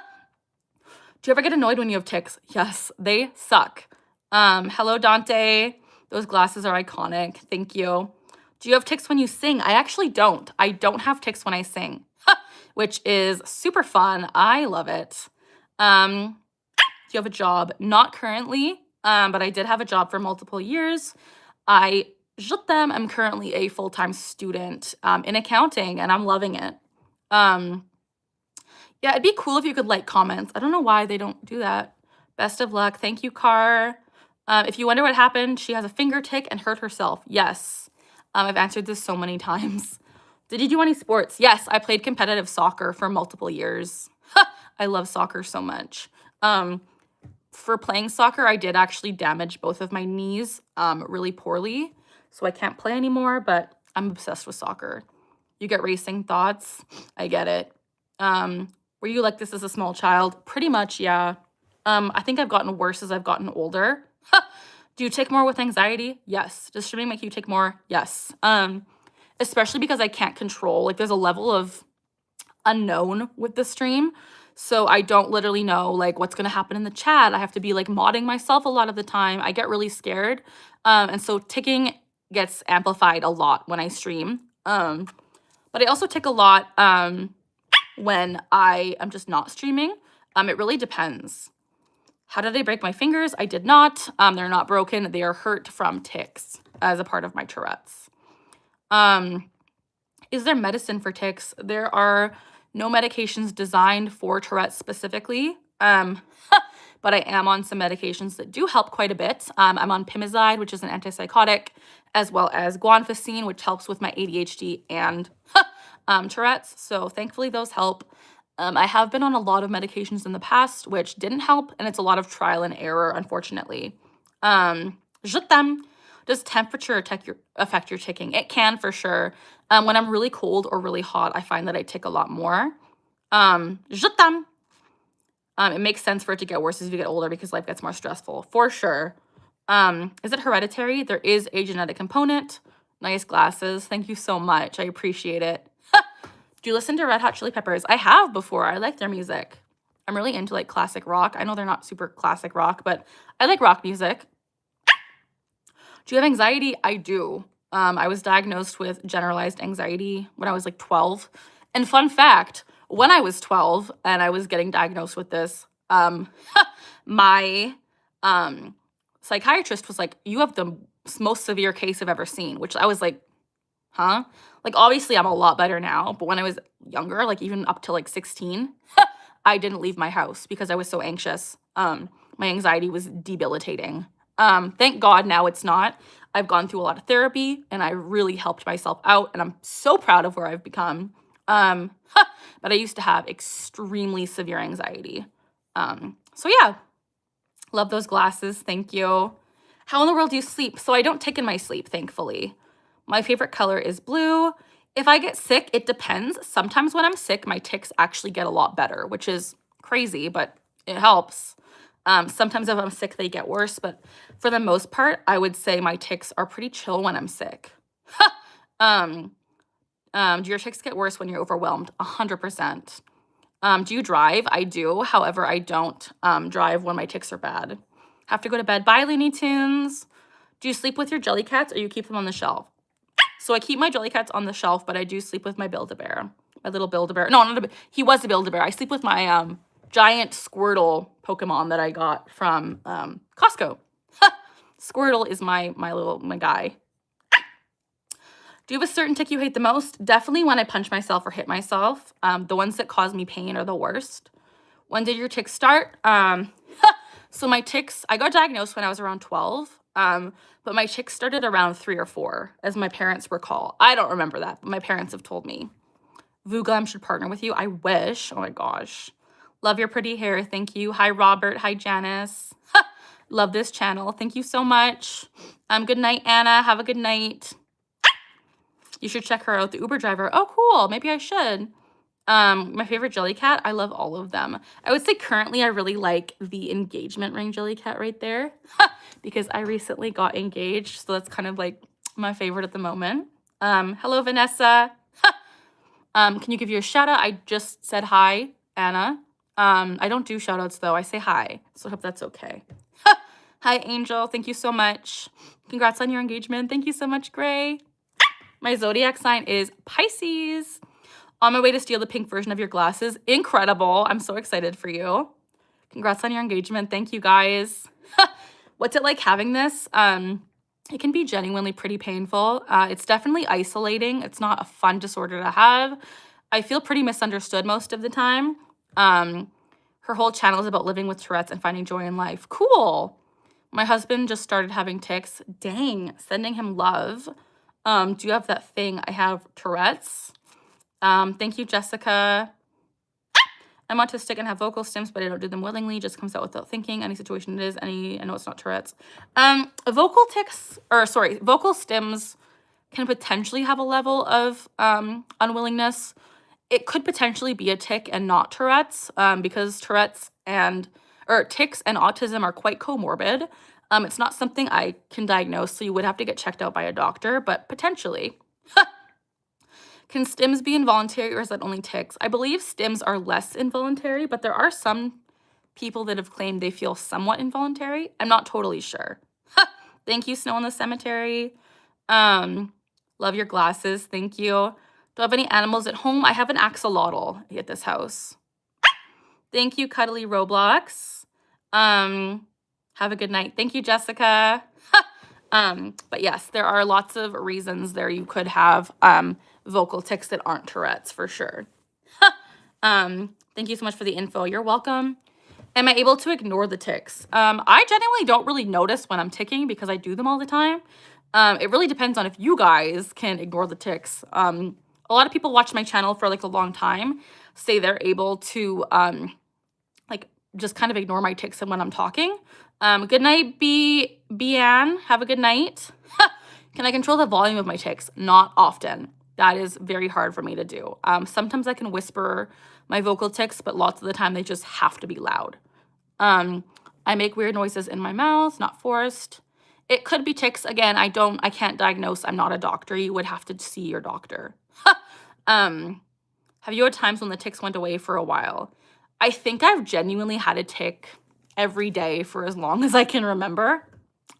you ever get annoyed when you have tics? Yes, they suck. Hello, Dante. Those glasses are iconic. Thank you. Do you have tics when you sing? I actually don't. I don't have tics when I sing, which is super fun. I love it. Do you have a job? Not currently, but I did have a job for multiple years. Je t'aime. I'm currently a full-time student in accounting, and I'm loving it. Um, yeah, it'd be cool if you could like comments. I don't know why they don't do that. Best of luck. Thank you, Car. If you wonder what happened, she has a finger tick and hurt herself. Yes. I've answered this so many times. Did you do any sports? Yes, I played competitive soccer for multiple years. I love soccer so much. For playing soccer, I did actually damage both of my knees really poorly, so I can't play anymore, but I'm obsessed with soccer. You get racing thoughts. I get it. Were you like this as a small child? Pretty much, yeah. I think I've gotten worse as I've gotten older. Do you tick more with anxiety? Yes. Does streaming make you tick more? Yes. Especially because I can't control, like there's a level of unknown with the stream. So I don't literally know like what's gonna happen in the chat. I have to be like modding myself a lot of the time. I get really scared. And so ticking gets amplified a lot when I stream. But I also tick a lot when I am just not streaming. It really depends. How did I break my fingers? I did not. They're not broken. They are hurt from ticks as a part of my Tourette's. Is there medicine for ticks? There are no medications designed for Tourette's specifically, but I am on some medications that do help quite a bit. I'm on Pimizide, which is an antipsychotic, as well as guanfacine, which helps with my ADHD and Tourette's. So thankfully those help. I have been on a lot of medications in the past, which didn't help, and it's a lot of trial and error, unfortunately. Je t'aime. Does temperature affect your ticking? It can for sure. When I'm really cold or really hot, I find that I tick a lot more. Je t'aime. It makes sense for it to get worse as you get older because life gets more stressful, for sure. Is it hereditary? There is a genetic component. Nice glasses. Thank you so much. I appreciate it. Do you listen to Red Hot Chili Peppers? I have before. I like their music. I'm really into like classic rock. I know they're not super classic rock, but I like rock music. Do you have anxiety? I do. I was diagnosed with generalized anxiety when I was like 12. And fun fact, when I was 12 and I was getting diagnosed with this, my psychiatrist was like, you have the most severe case I've ever seen, which I was like, huh? Like, obviously, I'm a lot better now, but when I was younger, like even up to like 16, I didn't leave my house because I was so anxious. My anxiety was debilitating. Thank God now it's not. I've gone through a lot of therapy and I really helped myself out, and I'm so proud of where I've become. But I used to have extremely severe anxiety. So yeah, love those glasses. Thank you. How in the world do you sleep? So I don't tick in my sleep, thankfully. My favorite color is blue. If I get sick, it depends. Sometimes when I'm sick, my ticks actually get a lot better, which is crazy, but it helps. Sometimes if I'm sick, they get worse, but for the most part, I would say my ticks are pretty chill when I'm sick. Do your ticks get worse when you're overwhelmed? 100%. Do you drive? I do. However, I don't drive when my ticks are bad. Have to go to bed. Bye, Looney Tunes. Do you sleep with your Jellycats or you keep them on the shelf? So I keep my Jellycats on the shelf, but I do sleep with my Build-A-Bear. My little Build-A-Bear. No, not a, he was a Build-A-Bear. I sleep with my giant Squirtle Pokemon that I got from Costco. Squirtle is my guy. Do you have a certain tick you hate the most? Definitely when I punch myself or hit myself. The ones that cause me pain are the worst. When did your ticks start? So my ticks, I got diagnosed when I was around 12. But my ticks started around 3 or 4, as my parents recall. I don't remember that, but my parents have told me. Vuglam should partner with you. I wish. Oh my gosh. Love your pretty hair. Thank you. Hi, Robert. Hi, Janice. Love this channel. Thank you so much. Good night, Anna. Have a good night. You should check her out, the Uber driver. Oh, cool. Maybe I should. My favorite Jellycat, I love all of them. I would say currently I really like the engagement ring Jellycat right there because I recently got engaged. So that's kind of like my favorite at the moment. Hello, Vanessa. Can you give you a shout out? I just said hi, Anna. I don't do shout outs though. I say hi. So I hope that's okay. Hi, Angel. Thank you so much. Congrats on your engagement. Thank you so much, Gray. My zodiac sign is Pisces. On my way to steal the pink version of your glasses. Incredible. I'm so excited for you. Congrats on your engagement. Thank you, guys. What's it like having this? It can be genuinely pretty painful. It's definitely isolating. It's not a fun disorder to have. I feel pretty misunderstood most of the time. Her whole channel is about living with Tourette's and finding joy in life. Cool. My husband just started having tics. Dang, sending him love. Do you have that thing? I have Tourette's. Thank you, Jessica. I'm autistic and have vocal stims, but I don't do them willingly. Just comes out without thinking. Any situation it is, I know it's not Tourette's. Vocal stims can potentially have a level of unwillingness. It could potentially be a tic and not Tourette's, because tics and autism are quite comorbid. It's not something I can diagnose, so you would have to get checked out by a doctor, but potentially. Can stims be involuntary, or is that only tics? I believe stims are less involuntary, but there are some people that have claimed they feel somewhat involuntary. I'm not totally sure. Thank you, Snow in the Cemetery. Love your glasses. Thank you. Do I have any animals at home? I have an axolotl at this house. Thank you, Cuddly Roblox. Have a good night. Thank you, Jessica. But yes, there are lots of reasons there you could have vocal tics that aren't Tourette's for sure. Thank you so much for the info. You're welcome. Am I able to ignore the tics? I genuinely don't really notice when I'm ticking because I do them all the time. It really depends on if you guys can ignore the tics. A lot of people watch my channel for like a long time, say they're able to like just kind of ignore my tics when I'm talking. Good night, Ann. Have a good night. Can I control the volume of my tics? Not often. That is very hard for me to do. Sometimes I can whisper my vocal tics, but lots of the time they just have to be loud. I make weird noises in my mouth, not forced. It could be tics. Again, I can't diagnose. I'm not a doctor. You would have to see your doctor. Have you had times when the tics went away for a while? I think I've genuinely had a tic every day for as long as I can remember.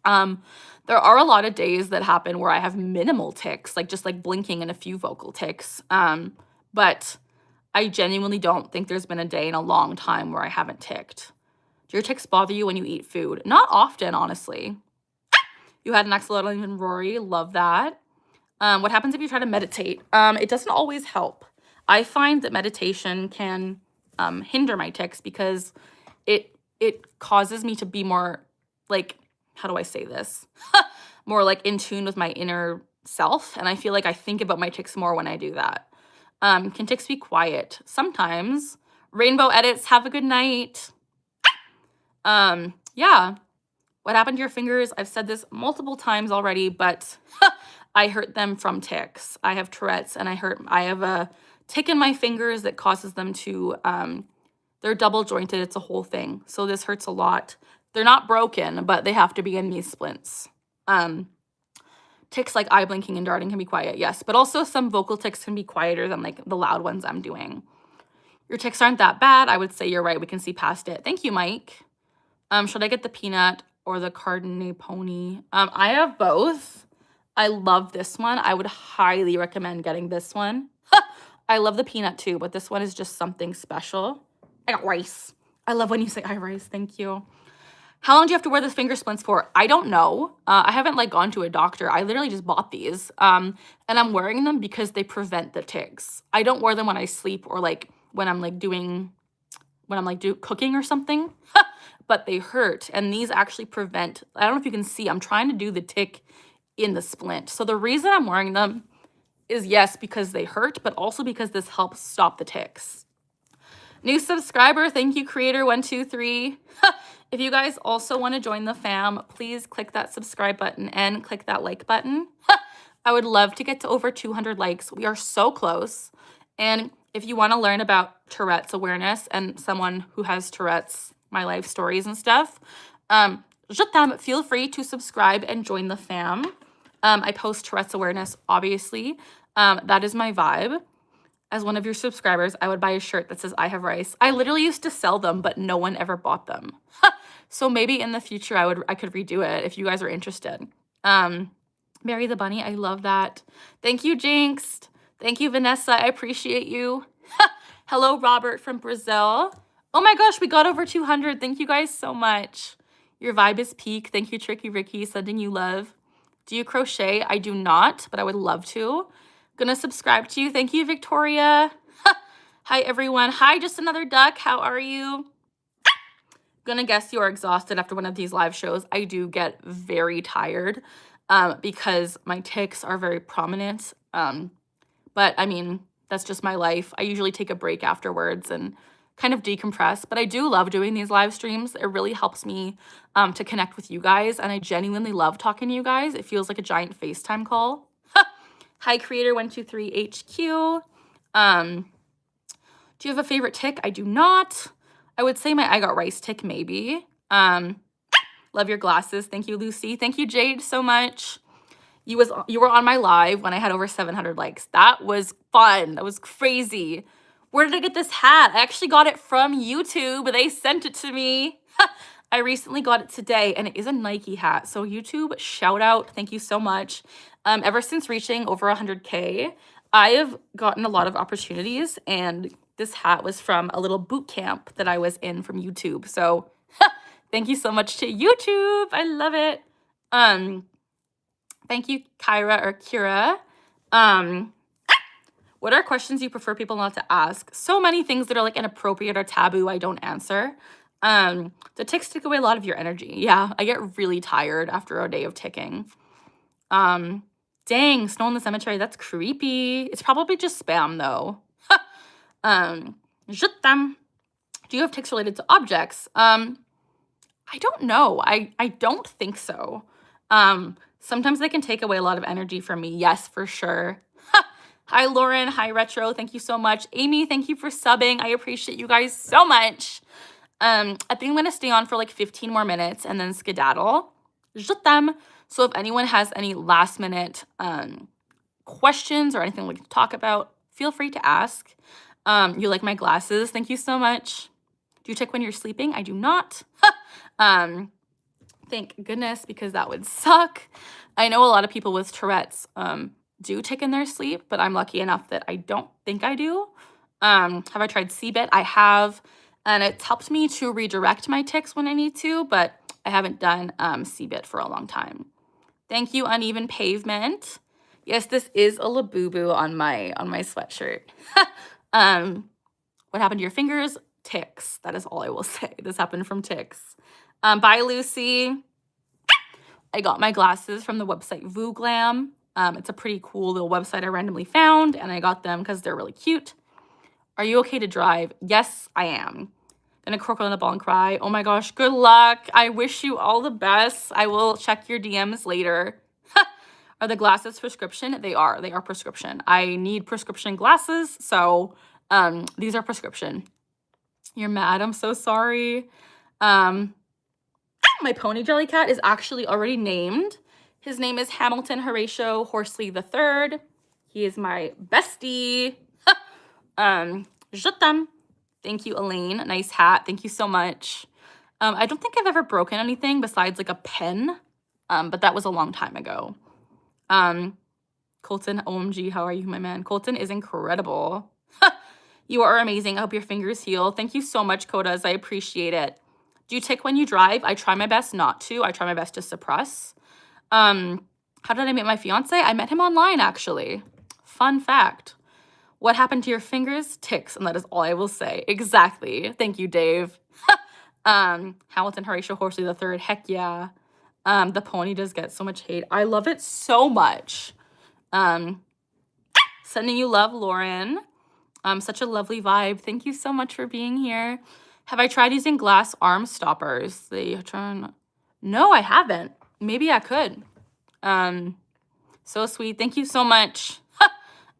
There are a lot of days that happen where I have minimal tics, like just like blinking and a few vocal tics. But I genuinely don't think there's been a day in a long time where I haven't ticked. Do your tics bother you when you eat food? Not often, honestly. You had an axolotl in Rory. Love that. What happens if you try to meditate? It doesn't always help. I find that meditation can hinder my tics because it causes me to be more like, how do I say this? More like in tune with my inner self. And I feel like I think about my tics more when I do that. Can tics be quiet? Sometimes. Rainbow Edits, have a good night. Yeah. What happened to your fingers? I've said this multiple times already, but I hurt them from tics. I have Tourette's and I have a tic in my fingers that causes them to, they're double jointed. It's a whole thing. So this hurts a lot. They're not broken, but they have to be in these splints. Tics like eye blinking and darting can be quiet, yes. But also some vocal tics can be quieter than like the loud ones I'm doing. Your tics aren't that bad. I would say you're right. We can see past it. Thank you, Mike. Should I get the peanut or the Cardinal pony? I have both. I love this one. I would highly recommend getting this one. I love the peanut too, but this one is just something special. I got rice. I love when you say I rice. Thank you. How long do you have to wear the finger splints for? I don't know. I haven't like gone to a doctor. I literally just bought these. And I'm wearing them because they prevent the tics. I don't wear them when I sleep or like when I'm like cooking or something. But they hurt. And these actually prevent, I don't know if you can see, I'm trying to do the tic in the splint. So the reason I'm wearing them is yes, because they hurt, but also because this helps stop the tics. New subscriber, thank you, creator123. If you guys also want to join the fam, please click that subscribe button and click that like button. I would love to get to over 200 likes. We are so close. And if you want to learn about Tourette's awareness and someone who has Tourette's, my life stories and stuff, feel free to subscribe and join the fam. I post Tourette's awareness, obviously. That is my vibe. As one of your subscribers, I would buy a shirt that says I have rice. I literally used to sell them, but no one ever bought them. So maybe in the future I could redo it if you guys are interested. Mary the Bunny, I love that. Thank you, Jinxed. Thank you, Vanessa. I appreciate you. Hello, Robert from Brazil. Oh my gosh, we got over 200. Thank you guys so much. Your vibe is peak. Thank you, Tricky Ricky, sending you love. Do you crochet? I do not, but I would love to. Gonna subscribe to you. Thank you, Victoria. Hi, everyone. Hi, just another duck. How are you? Gonna guess you are exhausted after one of these live shows. I do get very tired because my tics are very prominent. But I mean, that's just my life. I usually take a break afterwards and kind of decompress, but I do love doing these live streams. It really helps me to connect with you guys, and I genuinely love talking to you guys. It feels like a giant FaceTime call. Hi, Creator123HQ. Do you have a favorite tick? I do not. I would say my I got rice tick, maybe. Love your glasses. Thank you, Lucy. Thank you, Jade, so much. You were on my live when I had over 700 likes. That was fun. That was crazy. Where did I get this hat? I actually got it from YouTube. They sent it to me. I recently got it today, and it is a Nike hat. So YouTube, shout out. Thank you so much. Ever since reaching over 100K, I have gotten a lot of opportunities, and this hat was from a little boot camp that I was in from YouTube. So thank you so much to YouTube. I love it. Thank you, Kyra or Kira. What are questions you prefer people not to ask? So many things that are like inappropriate or taboo I don't answer. The ticks take away a lot of your energy. Yeah, I get really tired after a day of ticking. Dang, snow in the cemetery, that's creepy. It's probably just spam though. Je t'aime. Do you have ticks related to objects? I don't know. I don't think so. Sometimes they can take away a lot of energy from me. Yes, for sure. Hi, Lauren. Hi, Retro. Thank you so much. Amy, thank you for subbing. I appreciate you guys so much. I think I'm going to stay on for like 15 more minutes and then skedaddle. Je t'aime. So if anyone has any last minute questions or anything we can talk about, feel free to ask. You like my glasses? Thank you so much. Do you tick when you're sleeping? I do not. Thank goodness, because that would suck. I know a lot of people with Tourette's do tick in their sleep, but I'm lucky enough that I don't think I do. Have I tried CBIT? I have, and it's helped me to redirect my tics when I need to, but I haven't done CBIT for a long time. Thank you, Uneven Pavement. Yes, this is a Labubu on my sweatshirt. What happened to your fingers? Ticks. That is all I will say. This happened from ticks. Bye, Lucy. I got my glasses from the website VooGlam. It's a pretty cool little website I randomly found, and I got them because they're really cute. Are you okay to drive? Yes, I am. Gonna crocodile in the ball and cry. Oh my gosh, good luck. I wish you all the best. I will check your DMs later. Are the glasses prescription? They are. They are prescription. I need prescription glasses, so these are prescription. You're mad. I'm so sorry. My pony jelly cat is actually already named. His name is Hamilton Horatio Horsley III. He is my bestie. Je t'aime. Thank you, Elaine. Nice hat. Thank you so much. I don't think I've ever broken anything besides like a pen, but that was a long time ago. Colton, OMG, how are you, my man? Colton is incredible. You are amazing. I hope your fingers heal. Thank you so much, Kodas. I appreciate it. Do you tick when you drive? I try my best not to. I try my best to suppress. How did I meet my fiance? I met him online, actually. Fun fact. What happened to your fingers? Ticks, and that is all I will say. Exactly. Thank you, Dave. Hamilton Horatio Horsley III. Heck yeah. The pony does get so much hate. I love it so much. Sending you love, Lauren. Such a lovely vibe. Thank you so much for being here. Have I tried using glass arm stoppers? No, I haven't. Maybe I could. So sweet. Thank you so much.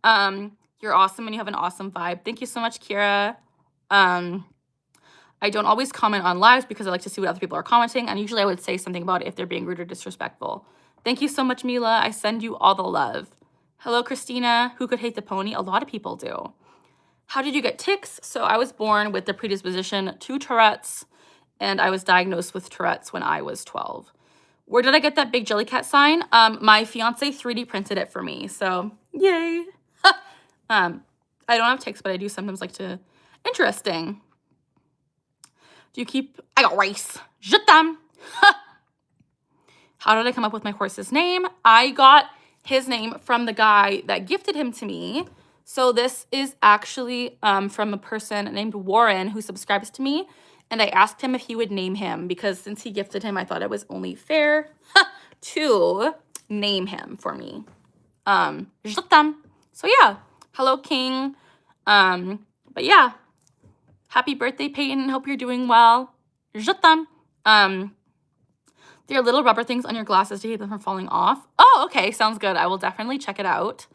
You're awesome and you have an awesome vibe. Thank you so much, Kira. I don't always comment on lives because I like to see what other people are commenting, and usually I would say something about it if they're being rude or disrespectful. Thank you so much, Mila. I send you all the love. Hello, Christina. Who could hate the pony? A lot of people do. How did you get tics? So I was born with the predisposition to Tourette's, and I was diagnosed with Tourette's when I was 12. Where did I get that big jellycat sign? My fiance 3D printed it for me, so yay. I don't have tics, but I do sometimes like to. Interesting. I got rice. Je t'aime. How did I come up with my horse's name? I got his name from the guy that gifted him to me. So this is actually from a person named Warren who subscribes to me. And I asked him if he would name him because since he gifted him, I thought it was only fair to name him for me. Je t'aime. So yeah, hello King. But yeah, happy birthday, Peyton. Hope you're doing well. Je t'aime. There are little rubber things on your glasses to keep them from falling off. Oh, okay, sounds good. I will definitely check it out.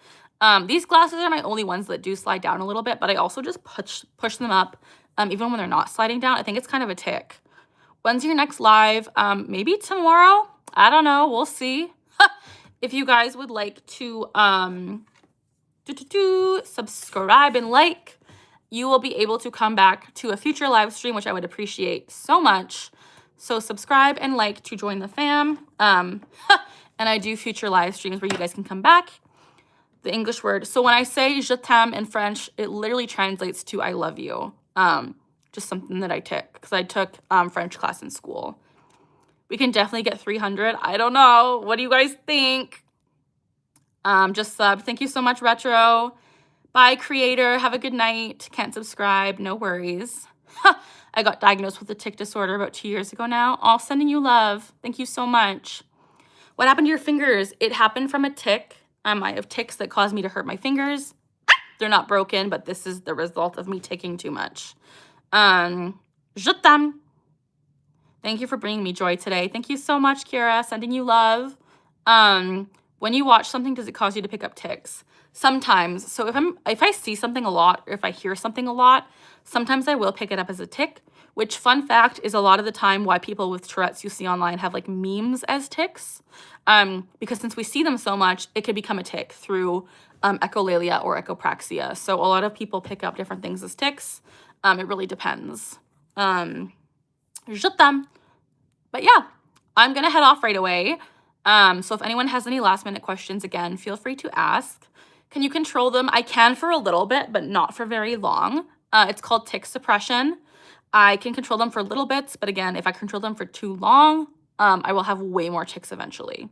These glasses are my only ones that do slide down a little bit, but I also just push them up, even when they're not sliding down. I think it's kind of a tick. When's your next live? Maybe tomorrow? I don't know. We'll see. If you guys would like to subscribe and like, you will be able to come back to a future live stream, which I would appreciate so much. So subscribe and like to join the fam. And I do future live streams where you guys can come back. The English word. So when I say je t'aime in French, it literally translates to I love you. Just something that I took because I took French class in school. We can definitely get 300. I don't know. What do you guys think? Just sub. Thank you so much, Retro. Bye, creator. Have a good night. Can't subscribe. No worries. I got diagnosed with a tic disorder about 2 years ago now. All sending you love. Thank you so much. What happened to your fingers? It happened from a tick. I have ticks that cause me to hurt my fingers. They're not broken, but this is the result of me ticking too much. Je t'aime. Thank you for bringing me joy today. Thank you so much, Kira. Sending you love. When you watch something, does it cause you to pick up ticks? Sometimes. So if I see something a lot or if I hear something a lot, sometimes I will pick it up as a tick, which fun fact is a lot of the time why people with Tourette's you see online have like memes as ticks. Because since we see them so much, it could become a tick through echolalia or echopraxia. So a lot of people pick up different things as ticks. It really depends. Je t'aime. But yeah, I'm going to head off right away. So if anyone has any last minute questions, again, feel free to ask. Can you control them? I can for a little bit, but not for very long. It's called tick suppression. I can control them for little bits, but again, if I control them for too long, I will have way more ticks eventually.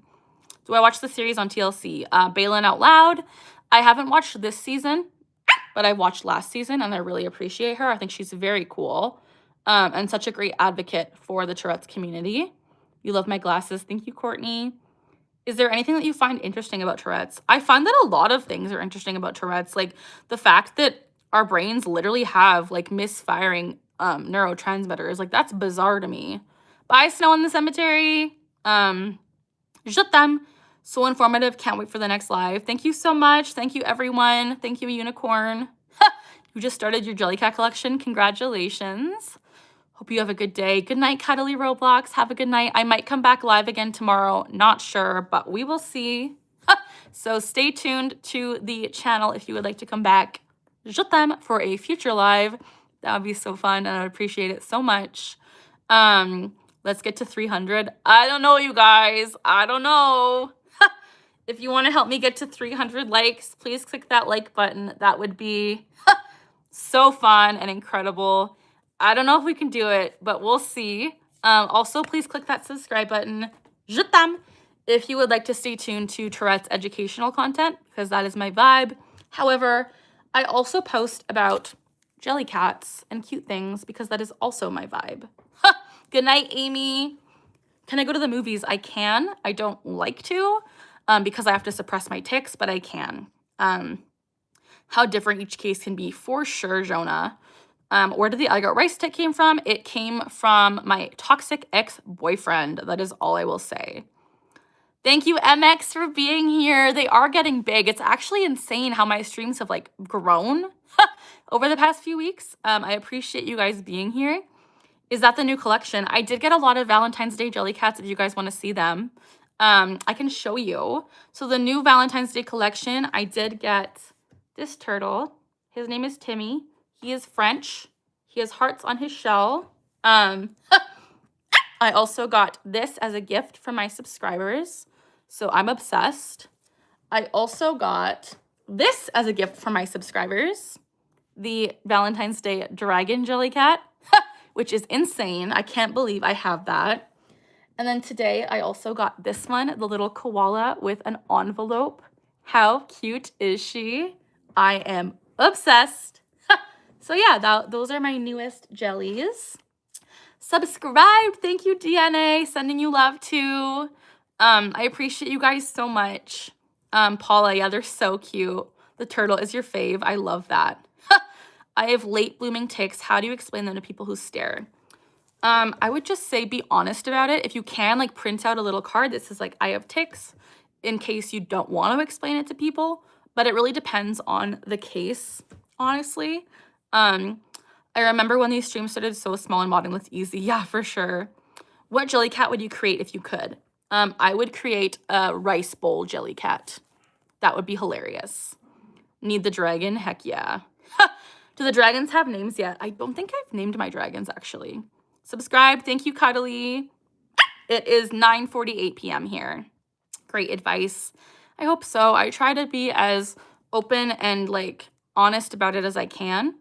Do I watch the series on TLC? Balin Out Loud. I haven't watched this season, but I watched last season and I really appreciate her. I think she's very cool and such a great advocate for the Tourette's community. You love my glasses. Thank you, Courtney. Is there anything that you find interesting about Tourette's? I find that a lot of things are interesting about Tourette's, like the fact that our brains literally have like misfiring neurotransmitters. Like that's bizarre to me. Bye, Snow in the Cemetery. Je t'aime. So informative. Can't wait for the next live. Thank you so much. Thank you, everyone. Thank you, Unicorn. You just started your Jellycat collection. Congratulations. Hope you have a good day. Good night, Cuddly Roblox. Have a good night. I might come back live again tomorrow. Not sure, but we will see. So stay tuned to the channel if you would like to come back. Je t'aime for a future live. That would be so fun, and I would appreciate it so much. Let's get to 300. I don't know, you guys. I don't know. If you want to help me get to 300 likes, please click that like button. That would be so fun and incredible. I don't know if we can do it, but we'll see. Also, please click that subscribe button. Je t'aime. If you would like to stay tuned to Tourette's educational content, because that is my vibe. However, I also post about Jellycats and cute things because that is also my vibe. Good night, Amy. Can I go to the movies? I can. I don't like to because I have to suppress my tics, but I can. How different each case can be for sure, Jonah. Where did the I got rice tick came from? It came from my toxic ex-boyfriend. That is all I will say. Thank you, MX, for being here. They are getting big. It's actually insane how my streams have like grown over the past few weeks. I appreciate you guys being here. Is that the new collection? I did get a lot of Valentine's Day Jellycats if you guys want to see them. I can show you. So the new Valentine's Day collection, I did get this turtle. His name is Timmy. He is French. He has hearts on his shell. I also got this as a gift from my subscribers. So I'm obsessed. I also got this as a gift from my subscribers. The Valentine's Day Dragon Jellycat. which is insane. I can't believe I have that. And then today I also got this one, the little koala with an envelope. How cute is she? I am obsessed. So yeah, those are my newest jellies. Subscribe. Thank you, DNA. Sending you love too. I appreciate you guys so much. Paula, yeah, they're so cute. The turtle is your fave. I love that. I have late blooming ticks. How do you explain them to people who stare? I would just say be honest about it. If you can, like, print out a little card that says, like, I have ticks, in case you don't want to explain it to people. But it really depends on the case, honestly. I remember when these streams started so small and modding was easy. Yeah, for sure. What jelly cat would you create if you could? I would create a rice bowl jelly cat. That would be hilarious. Need the dragon? Heck yeah. Do the dragons have names yet? I don't think I've named my dragons, actually. Subscribe. Thank you, Cuddly. It is 9:48 p.m. here. Great advice. I hope so. I try to be as open and, like, honest about it as I can.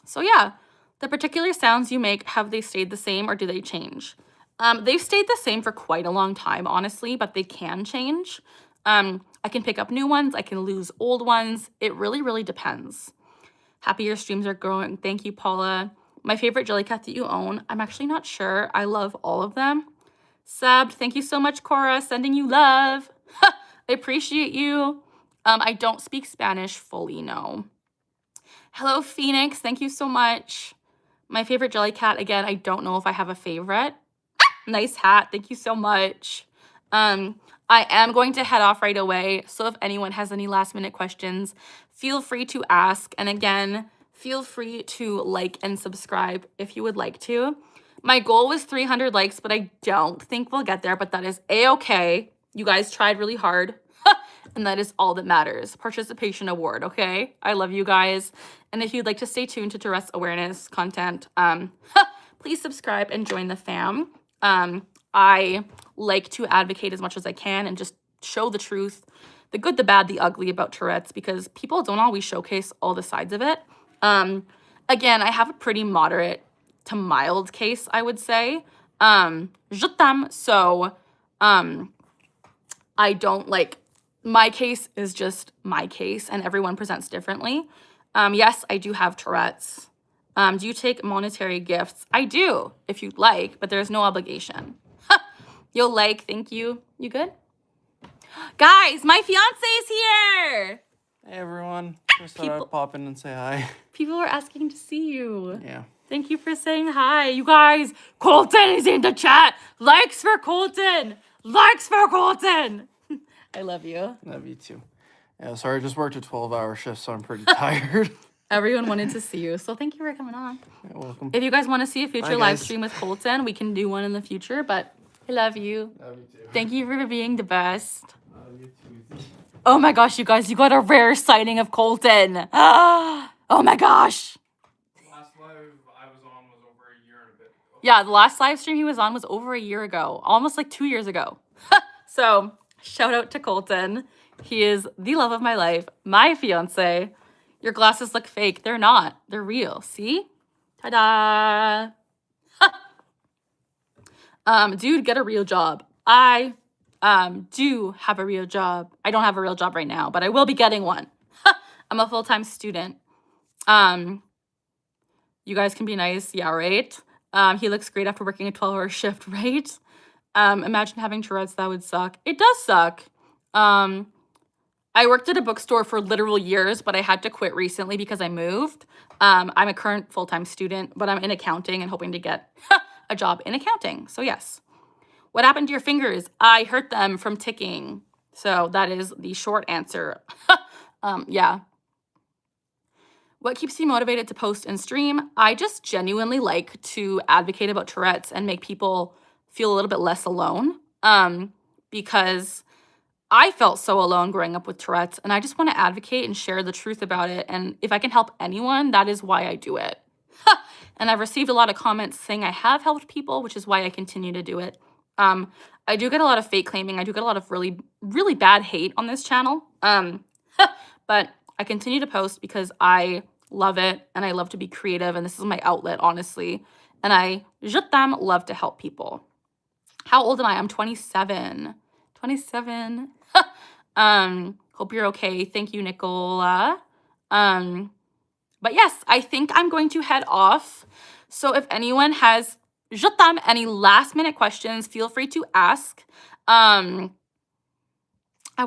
So yeah, the particular sounds you make, have they stayed the same or do they change? They've stayed the same for quite a long time, honestly, but they can change. I can pick up new ones. I can lose old ones. It really, really depends. Happy your streams are growing. Thank you, Paula. My favorite jelly cat that you own? I'm actually not sure. I love all of them. Subbed. Thank you so much, Cora. Sending you love. I appreciate you. I don't speak Spanish fully, no. Hello, Phoenix. Thank you so much. My favorite jelly cat, again, I don't know if I have a favorite. Nice hat. Thank you so much. I am going to head off right away. So if anyone has any last minute questions, feel free to ask. And again, feel free to like and subscribe if you would like to. My goal was 300 likes, but I don't think we'll get there, but that is a-okay. You guys tried really hard. And that is all that matters. Participation award, okay? I love you guys. And if you'd like to stay tuned to Tourette's awareness content, please subscribe and join the fam. I like to advocate as much as I can and just show the truth, the good, the bad, the ugly about Tourette's, because people don't always showcase all the sides of it. Again, I have a pretty moderate to mild case, I would say. Je t'aime. So, I don't like, my case is just my case and everyone presents differently. Yes, I do have Tourette's. Do you take monetary gifts? I do, if you'd like, but there's no obligation. You'll like, thank you. You good? Guys, my fiance is here. Hey everyone, just thought I'd pop in and say hi. People were asking to see you. Yeah. Thank you for saying hi. You guys, Colton is in the chat. Likes for Colton. Likes for Colton. I love you. Love you too. Yeah, sorry, I just worked a 12-hour shift, so I'm pretty tired. Everyone wanted to see you, so thank you for coming on. You're welcome. If you guys want to see a future Bye, live guys. stream with Colton, we can do one in the future, but I love you. Love you too. Thank you for being the best. Love you too. Oh my gosh, you guys, you got a rare sighting of Colton. Oh my gosh. Last live I was on was over a year and a bit ago. Yeah, the last live stream he was on was over a year ago, almost like 2 years ago. So shout out to Colton. He is the love of my life, my fiance. Your glasses look fake. They're not. They're real. See? Ta-da. Dude, get a real job. I do have a real job. I don't have a real job right now, but I will be getting one. I'm a full-time student. You guys can be nice. Yeah, right? He looks great after working a 12-hour shift, right? Imagine having Tourette's. That would suck. It does suck. I worked at a bookstore for literal years, but I had to quit recently because I moved. I'm a current full-time student, but I'm in accounting and hoping to get a job in accounting. So yes. What happened to your fingers? I hurt them from ticking. So that is the short answer. Yeah. What keeps you motivated to post and stream? I just genuinely like to advocate about Tourette's and make people feel a little bit less alone. Because I felt so alone growing up with Tourette's, and I just want to advocate and share the truth about it. And if I can help anyone, that is why I do it. And I've received a lot of comments saying I have helped people, which is why I continue to do it. I do get a lot of fake claiming. I do get a lot of really, really bad hate on this channel. But I continue to post because I love it, and I love to be creative, and this is my outlet, honestly. And je t'aime, love to help people. How old am I? I'm 27. 27. Hope you're okay. Thank you, Nicola. But yes, I think I'm going to head off. So if anyone has je t'aime, any last minute questions, feel free to ask. I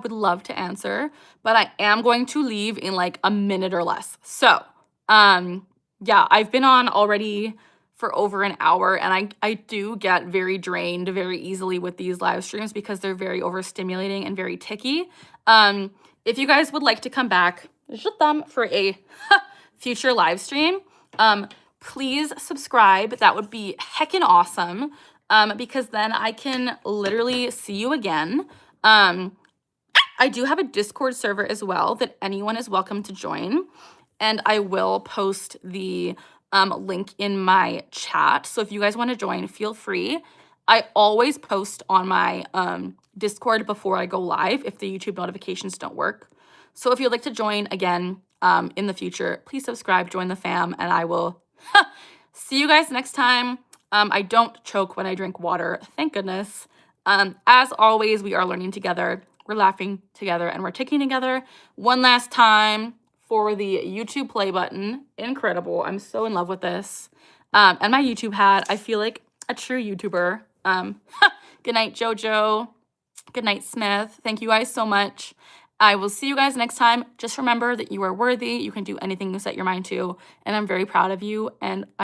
would love to answer, but I am going to leave in like a minute or less. So, yeah, I've been on already for over an hour, and I do get very drained very easily with these live streams because they're very overstimulating and very ticky. If you guys would like to come back, je t'aime, for a future live stream, please subscribe. That would be heckin' awesome, because then I can literally see you again. I do have a Discord server as well that anyone is welcome to join, and I will post the link in my chat. So if you guys want to join, feel free. I always post on my Discord before I go live if the YouTube notifications don't work. So if you'd like to join again in the future, please subscribe, join the fam, and I will see you guys next time. I don't choke when I drink water, thank goodness. As always, we are learning together, we're laughing together, and we're ticking together. One last time for the YouTube play button. Incredible. I'm so in love with this. And my YouTube hat. I feel like a true YouTuber. Good night, Jojo. Good night, Smith. Thank you guys so much. I will see you guys next time. Just remember that you are worthy. You can do anything you set your mind to. And I'm very proud of you. And